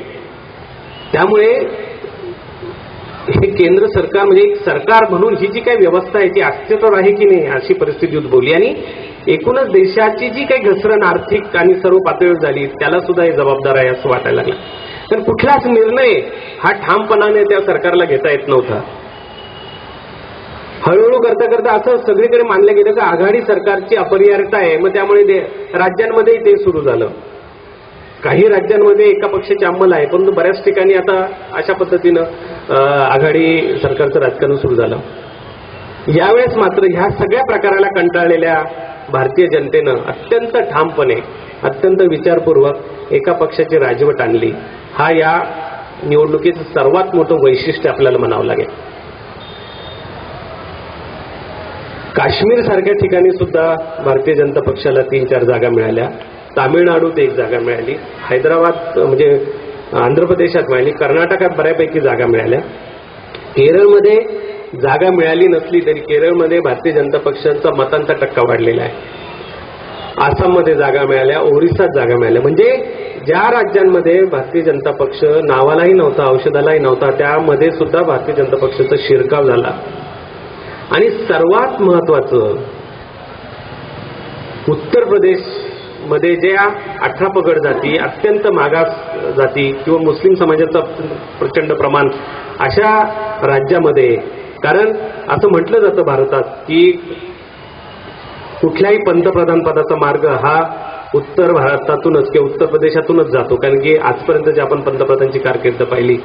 त्यामुळे हे केंद्र सरकार म्हणजे एक सरकार म्हणून ही जी काही व्यवस्था आहे ती अस्तित्वात आहे की नाही अशी परिस्थिती उद्भवली. आणि एकूणच देशाची जी काही घसरण आर्थिक आणि सर्व पातळीवर झाली त्याला सुद्धा हे जबाबदार आहे असं वाटायला लागलं. तर कुठलाच निर्णय हा ठामपणाने त्या सरकारला घेता येत नव्हता. हळूहळू करता करता असं सगळीकडे मानलं गेलं की आघाडी सरकारची अपरिहार्यता आहे. मग त्यामुळे राज्यांमध्येही ते सुरू झालं. काही राज्यांमध्ये एका पक्षाची अंमल आहे, परंतु बऱ्याच ठिकाणी आता अशा पद्धतीनं आघाडी सरकारचं राजकारण सुरू झालं. यावेळेस मात्र ह्या सगळ्या प्रकाराला कंटाळलेल्या भारतीय जनतेनं अत्यंत ठामपणे, अत्यंत विचारपूर्वक एका पक्षाची राजवट आणली. हा या निवडणुकीचं सर्वात मोठं वैशिष्ट्य आपल्याला म्हणावं लागेल. काश्मीर सारख्या ठिकाणी सुद्धा भारतीय जनता पक्षाला 3-4 जागा मिळाल्या. तामिळनाडूत 1 जागा मिळाली. हैदराबाद म्हणजे आंध्र प्रदेशात मिळाली. कर्नाटकात बऱ्यापैकी जागा मिळाल्या. केरळमध्ये जागा मिळाली नसली तरी केरळमध्ये भारतीय जनता पक्षाचा मतांचा टक्का वाढलेला आहे. आसाममध्ये जागा मिळाल्या, ओरिसात जागा मिळाल्या. म्हणजे ज्या राज्यांमध्ये भारतीय जनता पक्ष नावालाही नव्हता, औषधालाही नव्हता, त्यामध्ये सुद्धा भारतीय जनता पक्षाचा शिरकाव झाला. आणि सर्वात महत्वाचं, उत्तर प्रदेशमध्ये ज्या 18 पगड जाती, अत्यंत मागास जाती किंवा मुस्लिम समाजाचं प्रचंड प्रमाण अशा राज्यामध्ये, कारण असं म्हटलं जातं भारतात की कुठल्याही पंतप्रधान पदाचा मार्ग हा उत्तर भारतातूनच किंवा उत्तर प्रदेशातूनच जातो. कारण की आजपर्यंत जे आपण पंतप्रधानांची कारकीर्द पाहिली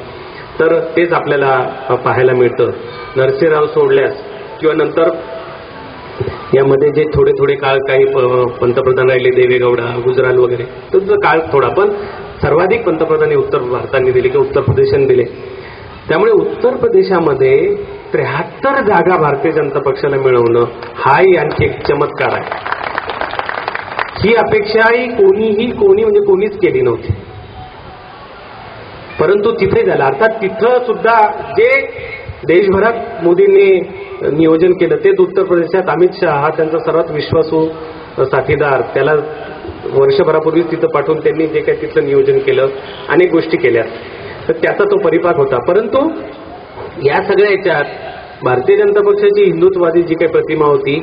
तर तेच आपल्याला पाहायला मिळतं. नरसिंहराव सोडल्यास किंवा नंतर यामध्ये जे थोडे थोडे काळ काही पंतप्रधान राहिले, देवेगौडा, गुजराल वगैरे, तो काळ थोडा, पण सर्वाधिक पंतप्रधानी उत्तर भारताने दिले किंवा उत्तर प्रदेशाने दिले. त्यामुळे उत्तर प्रदेशामध्ये 73 जागा भारतीय जनता पक्षाला मिळवणं हाही आणखी एक चमत्कार आहे. ही अपेक्षाही कोणीच केली नव्हती, परंतु तिथे झालं. अर्थात तिथं सुद्धा जे देशभरात मोदींनी नियोजन केलं तेच उत्तर प्रदेशात अमित शहा हा त्यांचा सर्वात विश्वासू साथीदार, त्याला वर्षभरापूर्वीच तिथं पाठवून त्यांनी जे काही तिथलं नियोजन केलं, अनेक गोष्टी केल्या, तर त्याचा तो परिपाक होता. परंतु या सगळ्या याच्यात भारतीय जनता पक्षाची हिंदुत्ववादी जी काही प्रतिमा होती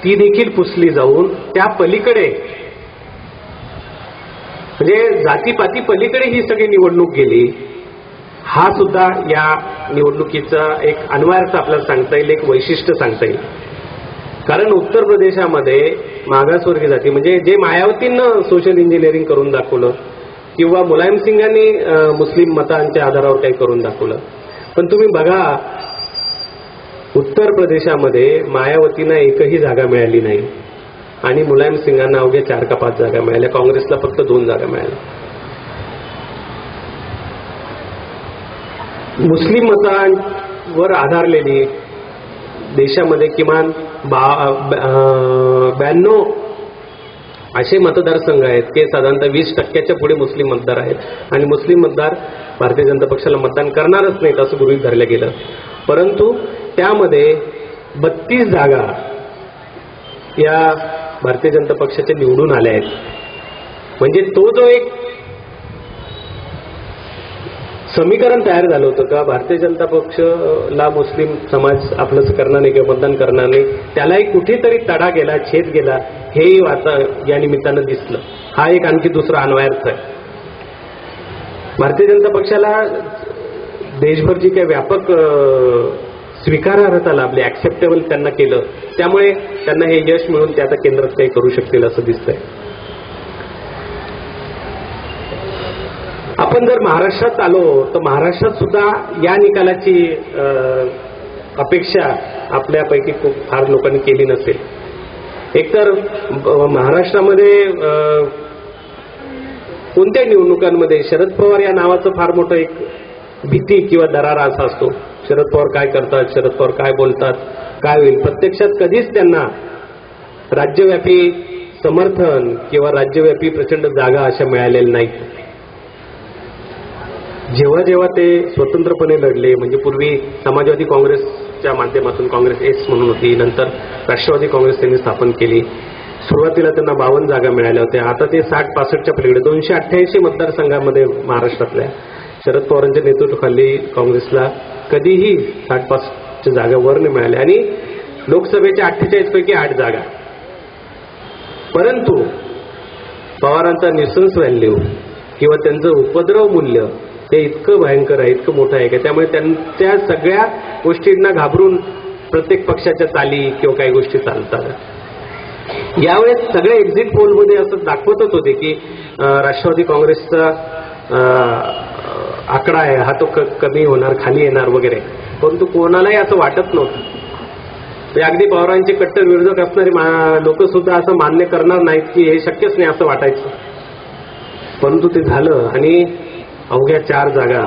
ती देखील पुसली जाऊन त्या पलीकडे, म्हणजे जातीपाती पलीकडे ही सगळी निवडणूक गेली. हा सुद्धा या निवडणुकीचा एक अन्वयार्थ आपल्याला सांगता येईल, एक वैशिष्ट्य सांगता येईल. कारण उत्तर प्रदेशामध्ये मागासवर्गीय जाती, म्हणजे जे मायावतींना सोशल इंजिनिअरिंग करून दाखवलं किंवा मुलायम सिंगांनी मुस्लिम मतांच्या आधारावर काही करून दाखवलं, पण तुम्ही बघा उत्तर प्रदेशामध्ये मायावतींना एकही जागा मिळाली नाही आणि मुलायम सिंगांना अवघ्या 4 का 5 जागा मिळाल्या, काँग्रेसला फक्त 2 जागा मिळाल्या. मुस्लिम मतांवर आधारलेली देशामध्ये किमान 92 असे मतदारसंघ आहेत की साधारणतः 20% पुढे मुस्लिम मतदार आहेत आणि मुस्लिम मतदार भारतीय जनता पक्षाला मतदान करणारच नाहीत असं गृहीत धरलं गेलं. परंतु त्यामध्ये 32 जागा या भारतीय जनता पक्षाच्या निवडून आल्या आहेत. म्हणजे तो जो एक समीकरण तयार झालं होतं का भारतीय जनता पक्षला मुस्लिम समाज आपलंच करणार नाही किंवा मतदान करणार नाही, त्यालाही कुठेतरी तडा गेला, छेद गेला, हेही आता या निमित्तानं दिसलं. हा एक आणखी दुसरा अन्वयार्थ आहे. भारतीय जनता पक्षाला देशभर जी काही व्यापक स्वीकारार्हता लाभली, ऍक्सेप्टेबल त्यांना केलं, त्यामुळे त्यांना हे यश मिळून ते आता केंद्रात काही करू शकतील असं दिसतंय. आपण जर महाराष्ट्रात आलो तर महाराष्ट्रात सुद्धा या निकालाची अपेक्षा आपल्यापैकी खूप फार लोकांनी केली नसेल. एकतर महाराष्ट्रामध्ये कोणत्या निवडणुकांमध्ये शरद पवार या नावाचं फार मोठं एक भीती किंवा दरारा असा असतो. शरद पवार काय करतात, शरद पवार काय बोलतात, काय होईल. प्रत्यक्षात कधीच त्यांना राज्यव्यापी समर्थन किंवा राज्यव्यापी प्रचंड जागा अशा मिळालेल्या नाहीत. जेव्हा जेव्हा ते स्वतंत्रपणे लढले, म्हणजे पूर्वी समाजवादी काँग्रेसच्या माध्यमातून काँग्रेस एस म्हणून होती, नंतर राष्ट्रवादी काँग्रेस त्यांनी स्थापन केली. सुरुवातीला त्यांना 52 जागा मिळाल्या होत्या, आता ते 60-65च्या पलीकडे 288 मतदारसंघामध्ये महाराष्ट्रातल्या शरद पवारांच्या नेतृत्वाखाली काँग्रेसला कधीही 60-65 जागा वर नाही मिळाल्या आणि लोकसभेच्या 48 पैकी 8 जागा. परंतु पवारांचा न्यूसन्स व्हॅल्यू किंवा त्यांचं उपद्रव मूल्य हे इतकं भयंकर आहे, इतकं मोठं आहे का त्यामुळे त्यांच्या सगळ्या गोष्टींना घाबरून प्रत्येक पक्षाच्या चाली किंवा काही गोष्टी चालतात. यावेळेस सगळे एक्झिट पोलमध्ये असं दाखवतच होते की राष्ट्रवादी काँग्रेसचा आकडा आहे हा तो कमी होणार, खाली येणार वगैरे, परंतु कोणालाही असं वाटत नव्हतं. अगदी पवारांचे कट्टर विरोधक असणारी लोक सुद्धा असं मान्य करणार नाहीत की हे शक्यच नाही असं वाटायचं, परंतु ते झालं आणि अवघ्या 4 जागा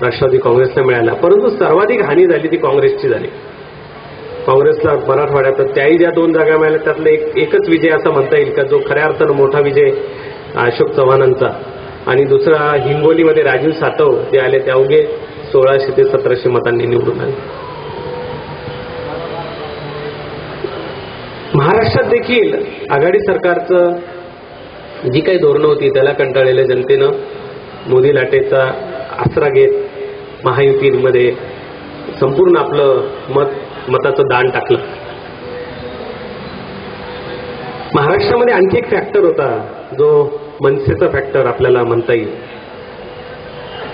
राष्ट्रवादी काँग्रेसला मिळाल्या. परंतु सर्वाधिक हानी झाली ती काँग्रेसची झाली. काँग्रेसला मराठवाड्यात त्याही ज्या 2 जागा मिळाल्या त्यातला एकच विजय असा म्हणता येईल का जो खऱ्या अर्थानं मोठा विजय अशोक चव्हाणांचा, आणि दुसरा हिंगोलीमध्ये राजीव सातव जे आले ते अवघे 1600 ते 1700 मतांनी निवडून आले. महाराष्ट्रात देखील आघाडी सरकारचं जी काही धोरणं होती त्याला कंटाळलेल्या जनतेनं मोदी लाटेचा आसरा घेत महायुतीमध्ये संपूर्ण आपलं मताचं दान टाकलं. महाराष्ट्रामध्ये आणखी एक फॅक्टर होता जो मनसेचा फॅक्टर आपल्याला म्हणता येईल.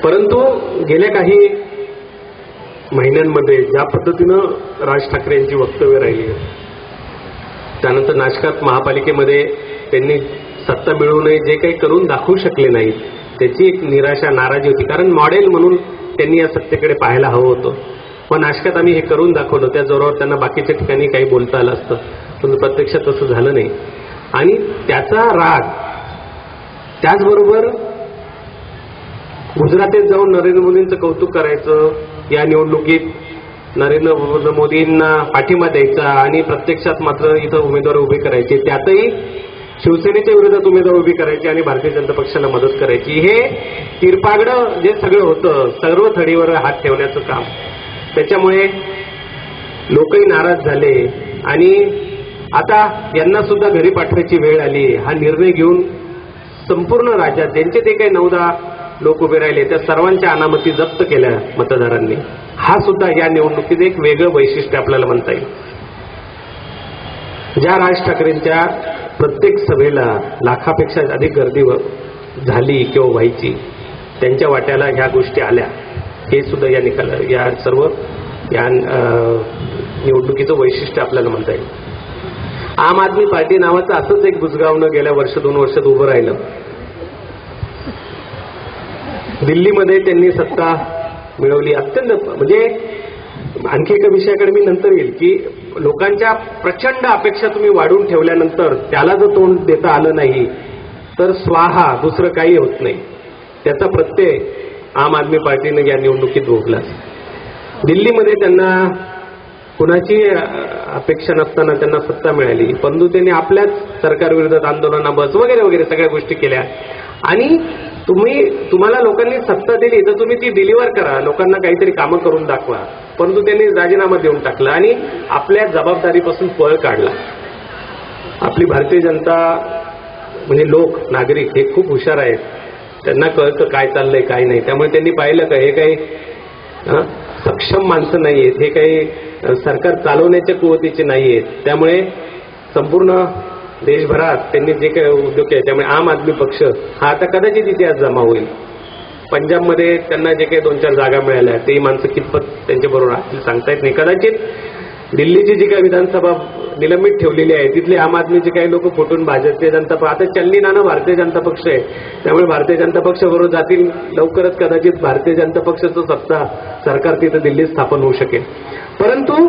परंतु गेल्या काही महिन्यांमध्ये ज्या पद्धतीनं राज ठाकरे यांची वक्तव्य राहिली, त्यानंतर नाशकात महापालिकेमध्ये त्यांनी सत्ता मिळवूनही जे काही करून दाखवू शकले नाहीत त्याची एक निराशा, नाराजी होती. कारण मॉडेल म्हणून त्यांनी या सत्तेकडे पाहायला हवं होतं. पण नाशकात आम्ही हे करून दाखवलं. त्या जोरावर त्यांना बाकीच्या ठिकाणी काही बोलता आलं असतं, पण प्रत्यक्षात तसं झालं नाही. आणि त्याचा राग, त्याचबरोबर गुजरातेत जाऊन नरेंद्र मोदींचं कौतुक करायचं, या निवडणुकीत नरेंद्र मोदींना पाठिंबा द्यायचा आणि प्रत्यक्षात मात्र इथं उमेदवार उभे करायचे, त्यातही शिवसेनेच्या विरोधात उमेदवार उभी करायची आणि भारतीय जनता पक्षाला मदत करायची. हे तिरपागडं जे सगळं होतं, सर्व थडीवर हात ठेवण्याचं काम. त्याच्यामुळे लोकही नाराज झाले आणि आता यांना सुद्धा घरी पाठवायची वेळ आली. हा निर्णय घेऊन संपूर्ण राज्यात ज्यांचे ते काही 9-10 लोक उभे राहिले त्या सर्वांच्या अनामती जप्त केल्या मतदारांनी. हा सुद्धा या निवडणुकीत एक वेगळं वैशिष्ट्य आपल्याला म्हणता येईल. ज्या राज ठाकरेंच्या प्रत्येक सभेला लाखापेक्षा अधिक गर्दी झाली किंवा व्हायची, त्यांच्या वाट्याला ह्या गोष्टी आल्या. हे सुद्धा या सर्व निवडणुकीचं वैशिष्ट्य आपल्याला म्हणता येईल. आम आदमी पार्टी नावाचं असंच एक बुजगावनं गेल्या 1-2 वर्षात उभं राहिलं. दिल्लीमध्ये त्यांनी सत्ता मिळवली. अत्यंत म्हणजे आणखी एका विषयाकडे मी नंतर येईल की लोकांच्या प्रचंड अपेक्षा तुम्ही वाढवून ठेवल्यानंतर त्याला जर तोंड देता आलं नाही तर स्वाहा, दुसरं काही होत नाही. त्याचा प्रत्यय आम आदमी पार्टीनं या निवडणुकीत भोगला. दिल्लीमध्ये त्यांना कुणाची अपेक्षा नसताना त्यांना सत्ता मिळाली, परंतु त्यांनी आपल्याच सरकारविरोधात आंदोलना, बस वगैरे वगैरे सगळ्या गोष्टी केल्या. आणि तुम्हाला लोकांनी सत्ता दिली तर तुम्ही ती डिलिव्हर करा, लोकांना काहीतरी कामं करून दाखवा. परंतु त्यांनी राजीनामा देऊन टाकला आणि आपल्या जबाबदारीपासून पळ काढला. आपली भारतीय जनता म्हणजे लोक, नागरिक हे खूप हुशार आहेत. त्यांना कळतं काय चाललंय काय नाही. त्यामुळे त्यांनी पाहिलं का हे काही सक्षम माणसं नाहीयेत, हे काही सरकार चालवण्याच्या कुवतीचे नाहीयेत. त्यामुळे संपूर्ण देशभरात त्यांनी जे काही उद्योग केले, त्यामुळे आम आदमी पक्ष हा आता कदाचित इतिहास जमा होईल. पंजाबमध्ये त्यांना जे काही 2-4 जागा मिळाल्या तेही माणसं कितपत त्यांच्याबरोबर असतील सांगता येत नाही. कदाचित दिल्लीची जी काही विधानसभा निलंबित ठेवलेली आहे तिथले आम आदमीचे काही लोक फुटून भारतीय जनता पक्ष, आता चलनी नाणं भारतीय जनता पक्ष आहे, त्यामुळे भारतीय जनता पक्षाबरोबर जातील. लवकरच कदाचित भारतीय जनता पक्षाचं सत्ता सरकार तिथं दिल्लीत स्थापन होऊ शकेल. परंतु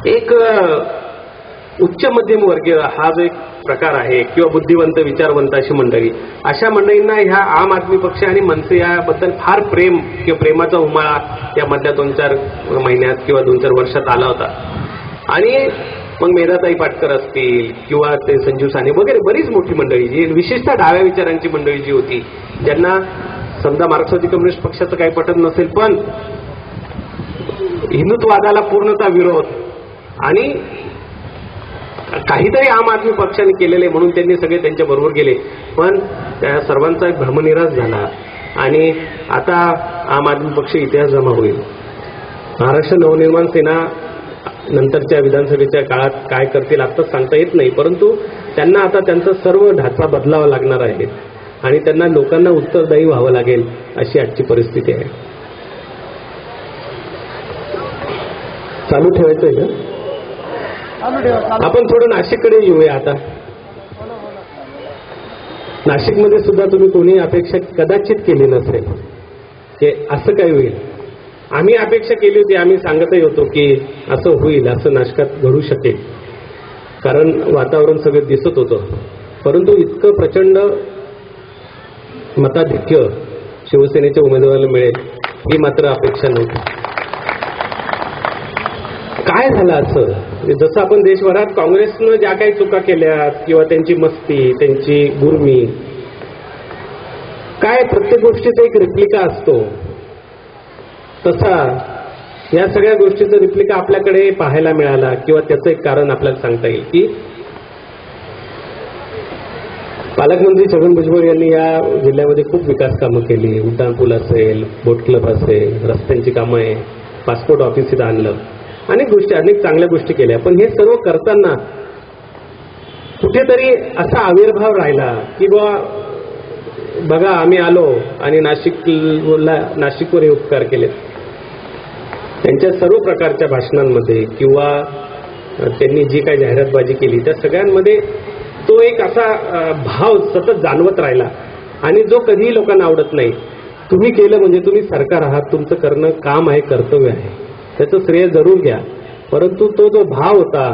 एक उच्च मध्यम वर्गीय हा जो एक प्रकार आहे किंवा बुद्धिवंत विचारवंत अशी मंडळी, अशा मंडळींना ह्या आम आदमी पक्ष आणि मनसे याबद्दल फार प्रेम किंवा प्रेमाचा उमाळा या मधल्या 2-4 महिन्यात किंवा 2-4 वर्षात आला होता. आणि मग मेधाताई पाटकर असतील किंवा ते संजीव साने वगैरे बरीच मोठी मंडळी जी विशेषतः डाव्या विचारांची मंडळी जी होती, ज्यांना समजा मार्क्सवादी कम्युनिस्ट पक्षाचं काही पटत नसेल पण हिंदुत्ववादाला पूर्णतः विरोध आणि काहीतरी आम आदमी पक्षाने केलेले म्हणून त्यांनी सगळे त्यांच्या बरोबर गेले. पण त्या सर्वांचा एक भ्रमनिरास झाला आणि आता आम आदमी पक्ष इतिहास जमा होईल. महाराष्ट्र नवनिर्माण सेना नंतरच्या विधानसभेच्या काळात काय करतील आत्ताच सांगता येत नाही, परंतु त्यांना आता त्यांचा सर्व ढाचा बदलावा लागणार आहे आणि त्यांना लोकांना उत्तरदायी व्हावं लागेल अशी आजची परिस्थिती आहे. चालू ठेवायचंय का? आपण थोडं नाशिककडे येऊया. आता नाशिकमध्ये सुद्धा तुम्ही कोणी अपेक्षा कदाचित केली नसेल की असं काय होईल. आम्ही अपेक्षा केली होती, आम्ही सांगतही होतो की असं होईल, असं नाशिकात घडू शकेल, कारण वातावरण सगळं दिसत होतं. परंतु इतकं प्रचंड मताधिक्य शिवसेनेच्या उमेदवाराला मिळेल ही मात्र अपेक्षा नव्हती. काय झालं असं, जसं आपण देशभरात काँग्रेसनं ज्या काही चुका केल्या किंवा त्यांची मस्ती, त्यांची गुर्मी, काय प्रत्येक गोष्टीचा एक रिप्लिका असतो, तसा या सगळ्या गोष्टीचा रिप्लिका आपल्याकडे पाहायला मिळाला. किंवा त्याचं एक कारण आपल्याला सांगता येईल की पालकमंत्री छगन भुजबळ यांनी या जिल्ह्यामध्ये खूप विकास कामं केली. उड्डाणपूल असेल, बोट क्लब असेल, रस्त्यांची कामं आहे, पासपोर्ट ऑफिस इथं आणलं, अनेक गोष्टी, अनेक चांगल्या गोष्टी केल्या. पण हे सर्व करताना कुठेतरी असा आविर्भाव राहिला की बघा आम्ही आलो आणि नाशिकवर हे उपकार केले. त्यांच्या सर्व प्रकारच्या भाषणांमध्ये किंवा त्यांनी जी काही जाहिरातबाजी केली त्या सगळ्यांमध्ये तो एक असा भाव सतत जाणवत राहिला आणि जो कधीही लोकांना आवडत नाही. तुम्ही केलं म्हणजे तुम्ही सरकार आहात, तुमचं करणं काम आहे, कर्तव्य आहे, त्याचं श्रेय जरूर घ्या. परंतु तो जो भाव होता,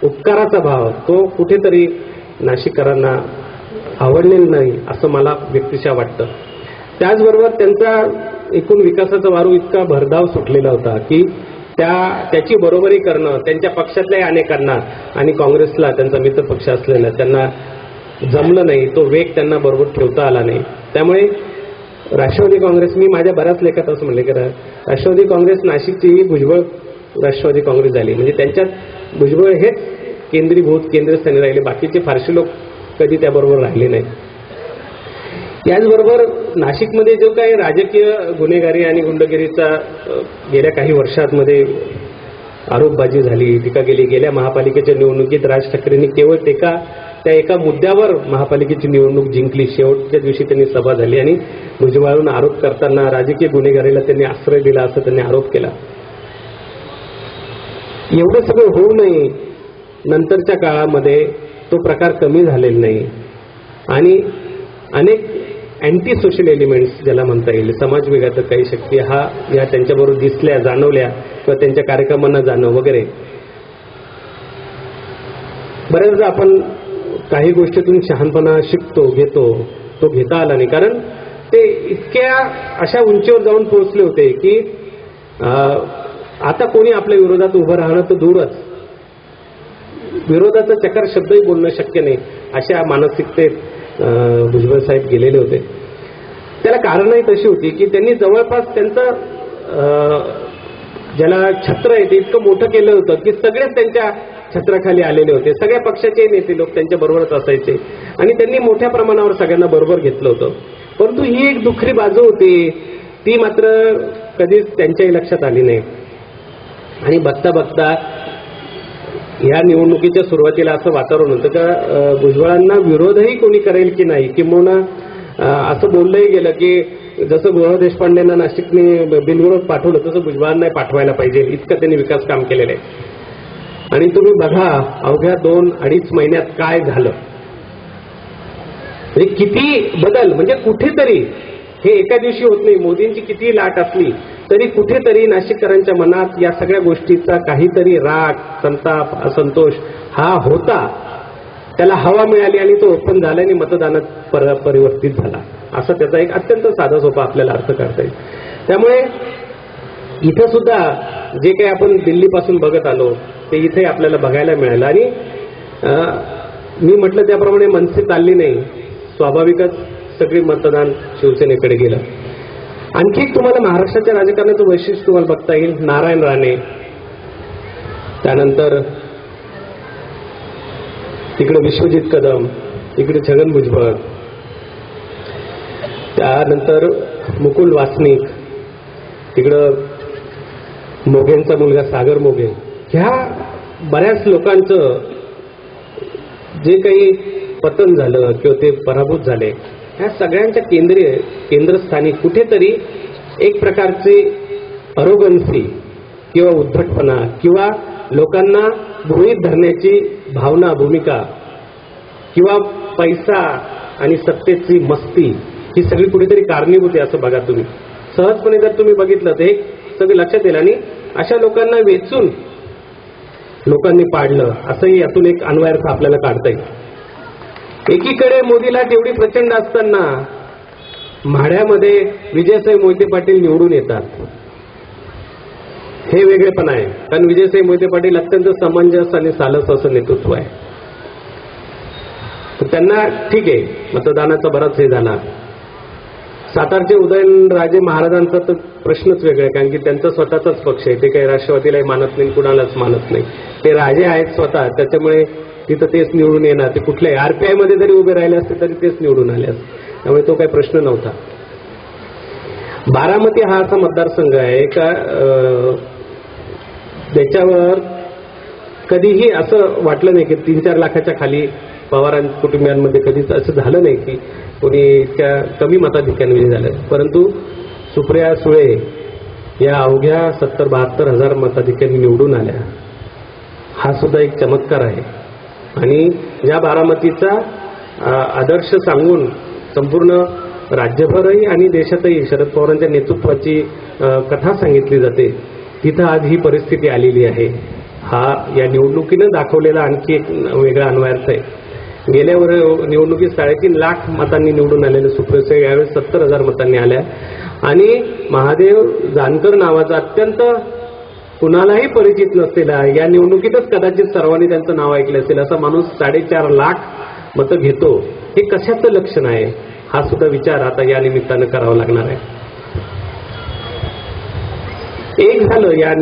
उपकाराचा भाव, तो कुठेतरी नाशिककरांना आवडलेला नाही असं मला व्यक्तिशः वाटतं. त्याचबरोबर त्यांचा एकूण विकासाचा वारू इतका भरधाव सुटलेला होता की त्याची बरोबरी करणं त्यांच्या पक्षातल्याही अनेकांना आणि काँग्रेसला, त्यांचा मित्रपक्ष असलेला, त्यांना जमलं नाही. तो वेग त्यांना बरोबर ठेवता आला नाही. त्यामुळे राष्ट्रवादी काँग्रेस, मी माझ्या बऱ्याच लेखात असं म्हणले की राष्ट्रवादी काँग्रेस नाशिकची ही भुजबळ राष्ट्रवादी काँग्रेस झाली. म्हणजे त्यांच्यात भुजबळ हेच केंद्रस्थानी राहिले, बाकीचे फारसे लोक कधी त्याबरोबर राहिले नाही. याचबरोबर नाशिकमध्ये जो काही राजकीय गुन्हेगारी आणि गुंडगिरीचा गेल्या काही वर्षांमध्ये आरोपबाजी झाली, टीका केली. गेल्या महापालिकेच्या निवडणुकीत राज ठाकरेंनी केवळ त्या एका मुद्द्यावर महापालिकेची निवडणूक जिंकली. शेवटच्या दिवशी त्यांनी सभा झाली आणि भुजबळावरून आरोप करताना राजकीय गुन्हेगारीला त्यांनी आश्रय दिला असं त्यांनी आरोप केला. एवढं सगळं होऊ नये, नंतरच्या काळामध्ये तो प्रकार कमी झालेला नाही आणि अनेक अँटी सोशल एलिमेंट्स ज्याला म्हणता येईल, समाज विघातक काही शक्ती या त्यांच्याबरोबर दिसल्या, जाणवल्या किंवा त्यांच्या कार्यक्रमांना जाणं वगैरे. बऱ्याचदा आपण काही गोष्टीतून शहाणपणा शिकतो, घेतो, तो घेता आला नाही. कारण ते इतक्या अशा उंचीवर जाऊन पोहोचले होते की आता कोणी आपल्या विरोधात उभं राहणं तर दूरच, विरोधाचा चकार शब्दही बोलणं शक्य नाही, अशा मानसिकतेत भुजबळ साहेब गेलेले होते. त्याला कारणही तशी होती की त्यांनी जवळपास त्यांचं ज्याला छत्र आहे ते इतकं मोठं केलं होतं की सगळेच त्यांच्या छत्राखाली आलेले होते. सगळ्या पक्षाचे नेते लोक त्यांच्या बरोबरच असायचे आणि त्यांनी मोठ्या प्रमाणावर सगळ्यांना बरोबर घेतलं होतं. परंतु ही एक दुखरी बाजू होती, ती मात्र कधीच त्यांच्याही लक्षात आली नाही. आणि बघता बघता या निवडणुकीच्या सुरुवातीला असं वातावरण होतं का भुजबळांना विरोधही कोणी करेल की नाही, किंवा असं बोललंही गेलं की जसं गृह देशपांडेंना नाशिकने बिनविरोध पाठवलं तसं भुजबळांना पाठवायला पाहिजे, इतकं त्यांनी विकास काम केलेलं आहे. आणि तुम्ही बघा अवघ्या 2-2.5 महिन्यात काय झालं, म्हणजे किती बदल. म्हणजे कुठेतरी हे एका दिवशी होत नाही. मोदींची किती लाट असली तरी कुठेतरी नाशिककरांच्या मनात या सगळ्या गोष्टीचा काहीतरी राग, संताप, असंतोष हा होता. त्याला हवा मिळाली आणि तो ओपन झाला आणि मतदानात परिवर्तित झाला. असा त्याचा एक अत्यंत साधा सोपा आपल्याला अर्थ करता येईल. त्यामुळे इथं सुद्धा जे काही आपण दिल्लीपासून बघत आलो ते इथे आपल्याला बघायला मिळालं. आणि मी म्हटलं त्याप्रमाणे मनसे चालली नाही, स्वाभाविकच सगळे मतदान शिवसेनेकडे गेलं. आणखी एक तुम्हाला महाराष्ट्राच्या राजकारणाचं वैशिष्ट्य तुम्हाला बघता येईल. नारायण राणे, त्यानंतर तिकडे विश्वजित कदम, इकडे छगन भुजबळ, त्यानंतर मुकुल वासनिक, तिकडं मोघेंचा मुलगा सागर मोघे, ह्या बऱ्याच लोकांचं जे काही पतन झालं किंवा ते पराभूत झाले, ह्या सगळ्यांच्या केंद्रस्थानी कुठेतरी एक प्रकारची अरोगन्सी किंवा उद्धटपणा किंवा लोकांना गृहीत धरण्याची भावना, भूमिका किंवा पैसा आणि सत्तेची मस्ती ही सगळी कुठेतरी कारणीभूत आहे असं बघा तुम्ही. सहजपणे जर तुम्ही बघितलं तर हे सगळं लक्षात येईल. आणि अशा लोकांना वेचून लोकांनी पाडलं असंही यातून एक अन्वयार्थ आपल्याला काढता येईल. एकीकडे मोदीला तेवढी प्रचंड असताना म्हाड्यामध्ये विजयसाई मोहिते पाटील निवडून येतात. हे वेगळेपण आहे, कारण विजयसाई मोहिते पाटील अत्यंत समंजस आणि सालस असं नेतृत्व आहे. तर त्यांना ठीक आहे, मतदानाचा बराच हे झाला. सातारचे उदयनराजे महाराजांचा तर प्रश्नच वेगळा आहे, कारण की त्यांचा स्वतःचाच पक्ष आहे. ते काही राष्ट्रवादीलाही मानत नाही, कुणालाच मानत नाही. ते राजे आहेत स्वतः, त्याच्यामुळे तिथं तेच निवडून येणार. ते कुठल्याही आरपीआय मध्ये जरी उभे राहिले असते तरी तेच निवडून आले असते. त्यामुळे तो काही प्रश्न नव्हता. बारामती हा असा मतदारसंघ आहे का त्याच्यावर कधीही असं वाटलं नाही की 3-4 लाखाच्या खाली पवार कुटुंबियांमध्ये कधीच असं झालं नाही की कोणी इतक्या कमी मताधिक्याने विजयी झालं. परंतु सुप्रिया सुळे या अवघ्या 70-72 हजार मताधिक्यांनी निवडून आल्या. हा सुद्धा एक चमत्कार आहे. आणि ज्या बारामतीचा आदर्श सांगून संपूर्ण राज्यभरही आणि देशातही शरद पवारांच्या नेतृत्वाची कथा सांगितली जाते, तिथं आज ही परिस्थिती आलेली आहे. हा या निवडणुकीनं दाखवलेला आणखी एक वेगळा अन्वयार्थ आहे. गेल्या निवडणुकीत 3.5 लाख मतांनी निवडून आलेले सुप्रिया यावेळेस 70,000 मतांनी आल्या आणि महादेव जानकर नावाचा अत्यंत कुणालाही परिचित नसलेला, या निवडणुकीतच कदाचित सर्वांनी त्यांचं नाव ऐकलं असेल असा माणूस 4.5 लाख मतं घेतो, हे कशाचं लक्षण आहे? हा सुद्धा विचार आता या निमित्तानं करावा लागणार आहे. एक झालं या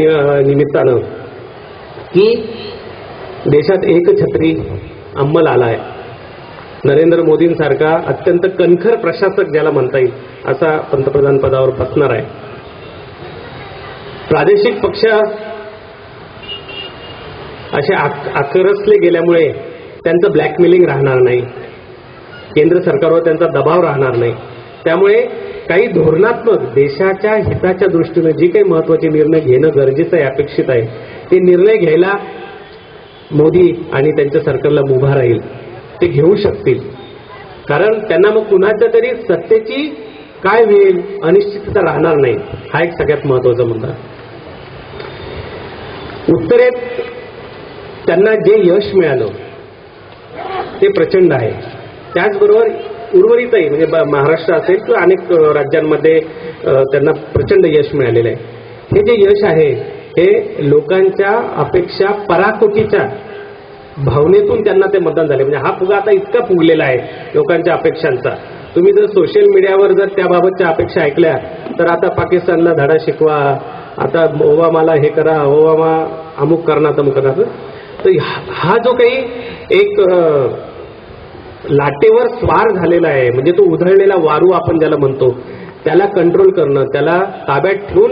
निमित्तानं की देशात एकछत्री अंमल आलाय. नरेंद्र मोदींसारखा अत्यंत कणखर प्रशासक ज्याला म्हणता येईल असा पंतप्रधान पदावर बसणार आहे. प्रादेशिक पक्ष असे आकरसले गेल्यामुळे त्यांचं ब्लॅकमेलिंग राहणार नाही, केंद्र सरकारवर त्यांचा दबाव राहणार नाही. त्यामुळे काही धोरणात्मक देशाच्या हिताच्या दृष्टीने जी काही महत्वाचे निर्णय घेणं गरजेचं आहे, अपेक्षित आहे, ते निर्णय घ्यायला मोदी आणि त्यांच्या सरकारला मुभा राहील, ते घेऊ शकतील. कारण त्यांना मग कुणाच्या तरी सत्तेची काय होईल अनिश्चितता राहणार नाही. हा एक सगळ्यात महत्वाचा मुद्दा. उत्तरेत त्यांना जे यश मिळालं ते प्रचंड आहे. त्याचबरोबर उर्वरितही म्हणजे महाराष्ट्र असेल किंवा अनेक राज्यांमध्ये त्यांना प्रचंड यश मिळालेलं आहे. हे जे यश आहे हे लोकांच्या अपेक्षा पराकोटीच्या भावनेतून त्यांना ते मतदान झाले. म्हणजे हा फुगा आता इतका फुगलेला आहे लोकांच्या अपेक्षांचा. तुम्ही जर सोशल मीडियावर जर त्याबाबतच्या अपेक्षा ऐकल्या तर आता पाकिस्तानला धडा शिकवा, आता ओबामाला हे करा, ओबामा अमुक करणार तमुक करणार. तर हा जो काही एक लाटेवर स्वार झालेला आहे, म्हणजे तो उधळलेला वारू आपण ज्याला म्हणतो, त्याला कंट्रोल करणं, त्याला ताब्यात ठेवून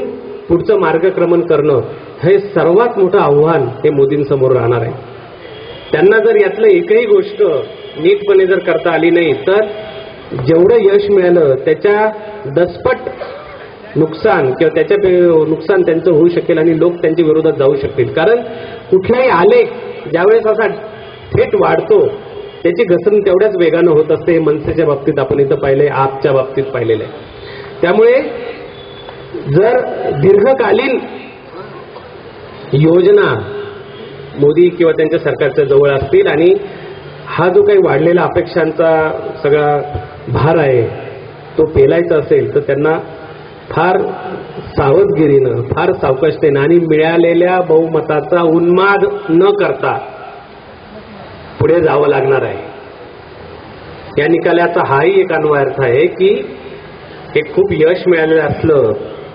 पुढचं मार्गक्रमण करणं, हे सर्वात मोठं आव्हान हे मोदींसमोर राहणार आहे. त्यांना जर यातलं एकही गोष्ट नीटपणे जर करता आली नाही तर जेवढं यश मिळालं त्याच्या दसपट नुकसान किंवा त्याच्या नुकसान त्यांचं होऊ शकेल आणि लोक त्यांच्या विरोधात जाऊ शकतील. कारण कुठलाही आलेख ज्यावेळेस असा थेट वाढतो त्याची घसरण तेवढ्याच वेगानं होत असते. हे मनसेच्या बाबतीत आपण इथं पाहिलंय, आपच्या बाबतीत पाहिलेलं आहे. त्यामुळे जर दीर्घकालीन योजना मोदी किंवा त्यांच्या सरकारच्या जवळ असतील आणि हा जो काही वाढलेला अपेक्षांचा सगळा भार आहे तो पेलायचा असेल तर त्यांना फार सावधगिरीनं, फार सावकाशतेनं आणि मिळालेल्या बहुमताचा उन्माद न करता पुढे जावं लागणार आहे. या निकालाचा हाही एक अन्वयार्थ आहे की हे खूप यश मिळालेलं असलं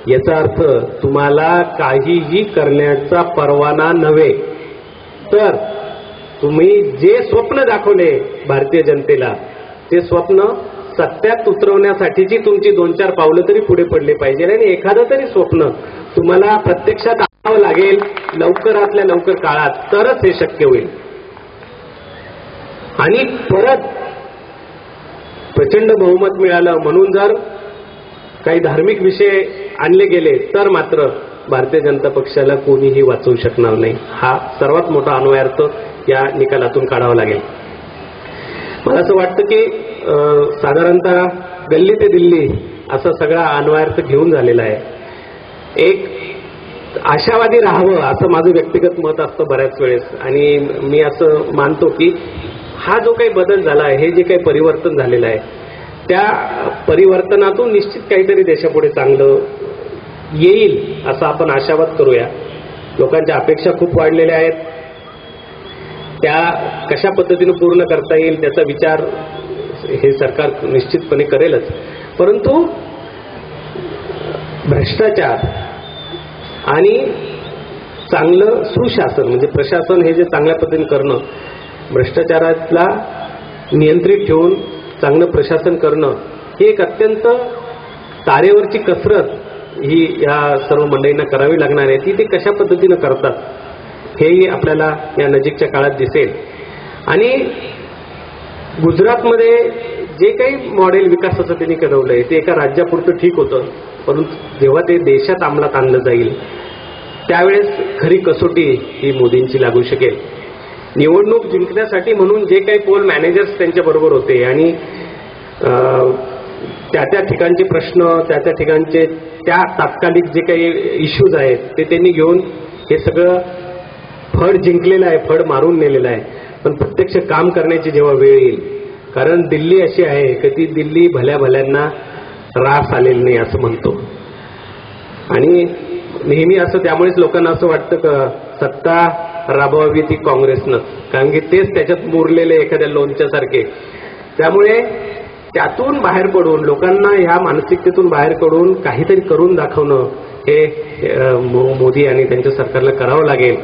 याचा अर्थ तुम्हाला काहीही करण्याचा परवाना नव्हे, तर तुम्ही जे स्वप्न दाखवले भारतीय जनतेला ते स्वप्न सत्यात उतरवण्यासाठीची तुमची 2-4 पावलं तरी पुढे पडले पाहिजे आणि एखादं तरी स्वप्न तुम्हाला प्रत्यक्षात आणावं लागेल लवकरातल्या लवकर काळात, तरच हे शक्य होईल. आणि परत प्रचंड बहुमत मिळालं म्हणून जर काही धार्मिक विषय आणले गेले तर मात्र भारतीय जनता पक्षाला कोणीही वाचवू शकणार नाही. हा सर्वात मोठा अन्वयार्थ या निकालातून काढावा लागेल. मला असं वाटतं की साधारणतः गल्ली ते दिल्ली असा सगळा अन्वयार्थ घेऊन झालेला आहे. एक आशावादी राहावं असं माझं व्यक्तिगत मत असतं बऱ्याच वेळेस आणि मी असं मानतो की हा जो काही बदल झाला आहे, हे जे काही परिवर्तन झालेलं आहे त्या परिवर्तनातून निश्चित काहीतरी देशापुढे चांगलं येईल असं आपण आशावाद करूया. लोकांच्या अपेक्षा खूप वाढलेल्या आहेत, त्या कशा पद्धतीनं पूर्ण करता येईल त्याचा विचार हे सरकार निश्चितपणे करेलच. परंतु भ्रष्टाचार आणि चांगलं सुशासन म्हणजे प्रशासन हे जे चांगल्या पद्धतीने करणं, भ्रष्टाचाराला नियंत्रित ठेवून चांगलं प्रशासन करणं ही एक अत्यंत तारेवरची कसरत ही या सर्व मंडळींना करावी लागणार आहे. ती ते कशा पद्धतीनं करतात हेही आपल्याला या नजीकच्या काळात दिसेल. आणि गुजरातमध्ये जे काही मॉडेल विकासाचं त्यांनी ठरवलंय ते एका राज्यापुरतं ठीक होतं, परंतु जेव्हा ते देशात अंमलात आणलं जाईल त्यावेळेस खरी कसोटी ही मोदींची लागू शकेल. निवडणूक जिंकण्यासाठी म्हणून जे काही पोल मॅनेजर्स त्यांच्याबरोबर होते आणि त्या ठिकाणचे प्रश्न, त्या ठिकाणचे त्या तात्कालिक जे काही इश्यूज आहेत ते त्यांनी घेऊन हे सगळं फड जिंकलेलं आहे, फड मारून नेलेलं आहे. पण प्रत्यक्ष काम करण्याची जेव्हा वेळ येईल, कारण दिल्ली अशी आहे की ती दिल्ली भल्या भल्यांना रास आलेली नाही असं म्हणतो. आणि नेहमी असं त्यामुळेच लोकांना असं वाटतं का सत्ता राबवावी ती काँग्रेसनं, कारण की तेच त्याच्यात मुरलेले एखाद्या लोणच्यासारखे. त्यामुळे त्यातून बाहेर पडून, लोकांना ह्या मानसिकतेतून बाहेर पडून काहीतरी करून दाखवणं हे मोदी आणि त्यांच्या सरकारला करावं लागेल.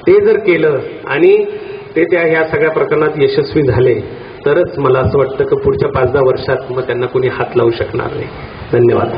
ते जर केलं आणि ते त्या ह्या सगळ्या प्रकरणात यशस्वी झाले तरच मला असं वाटतं की पुढच्या 5-10 वर्षात मग त्यांना कोणी हात लावू शकणार नाही. धन्यवाद.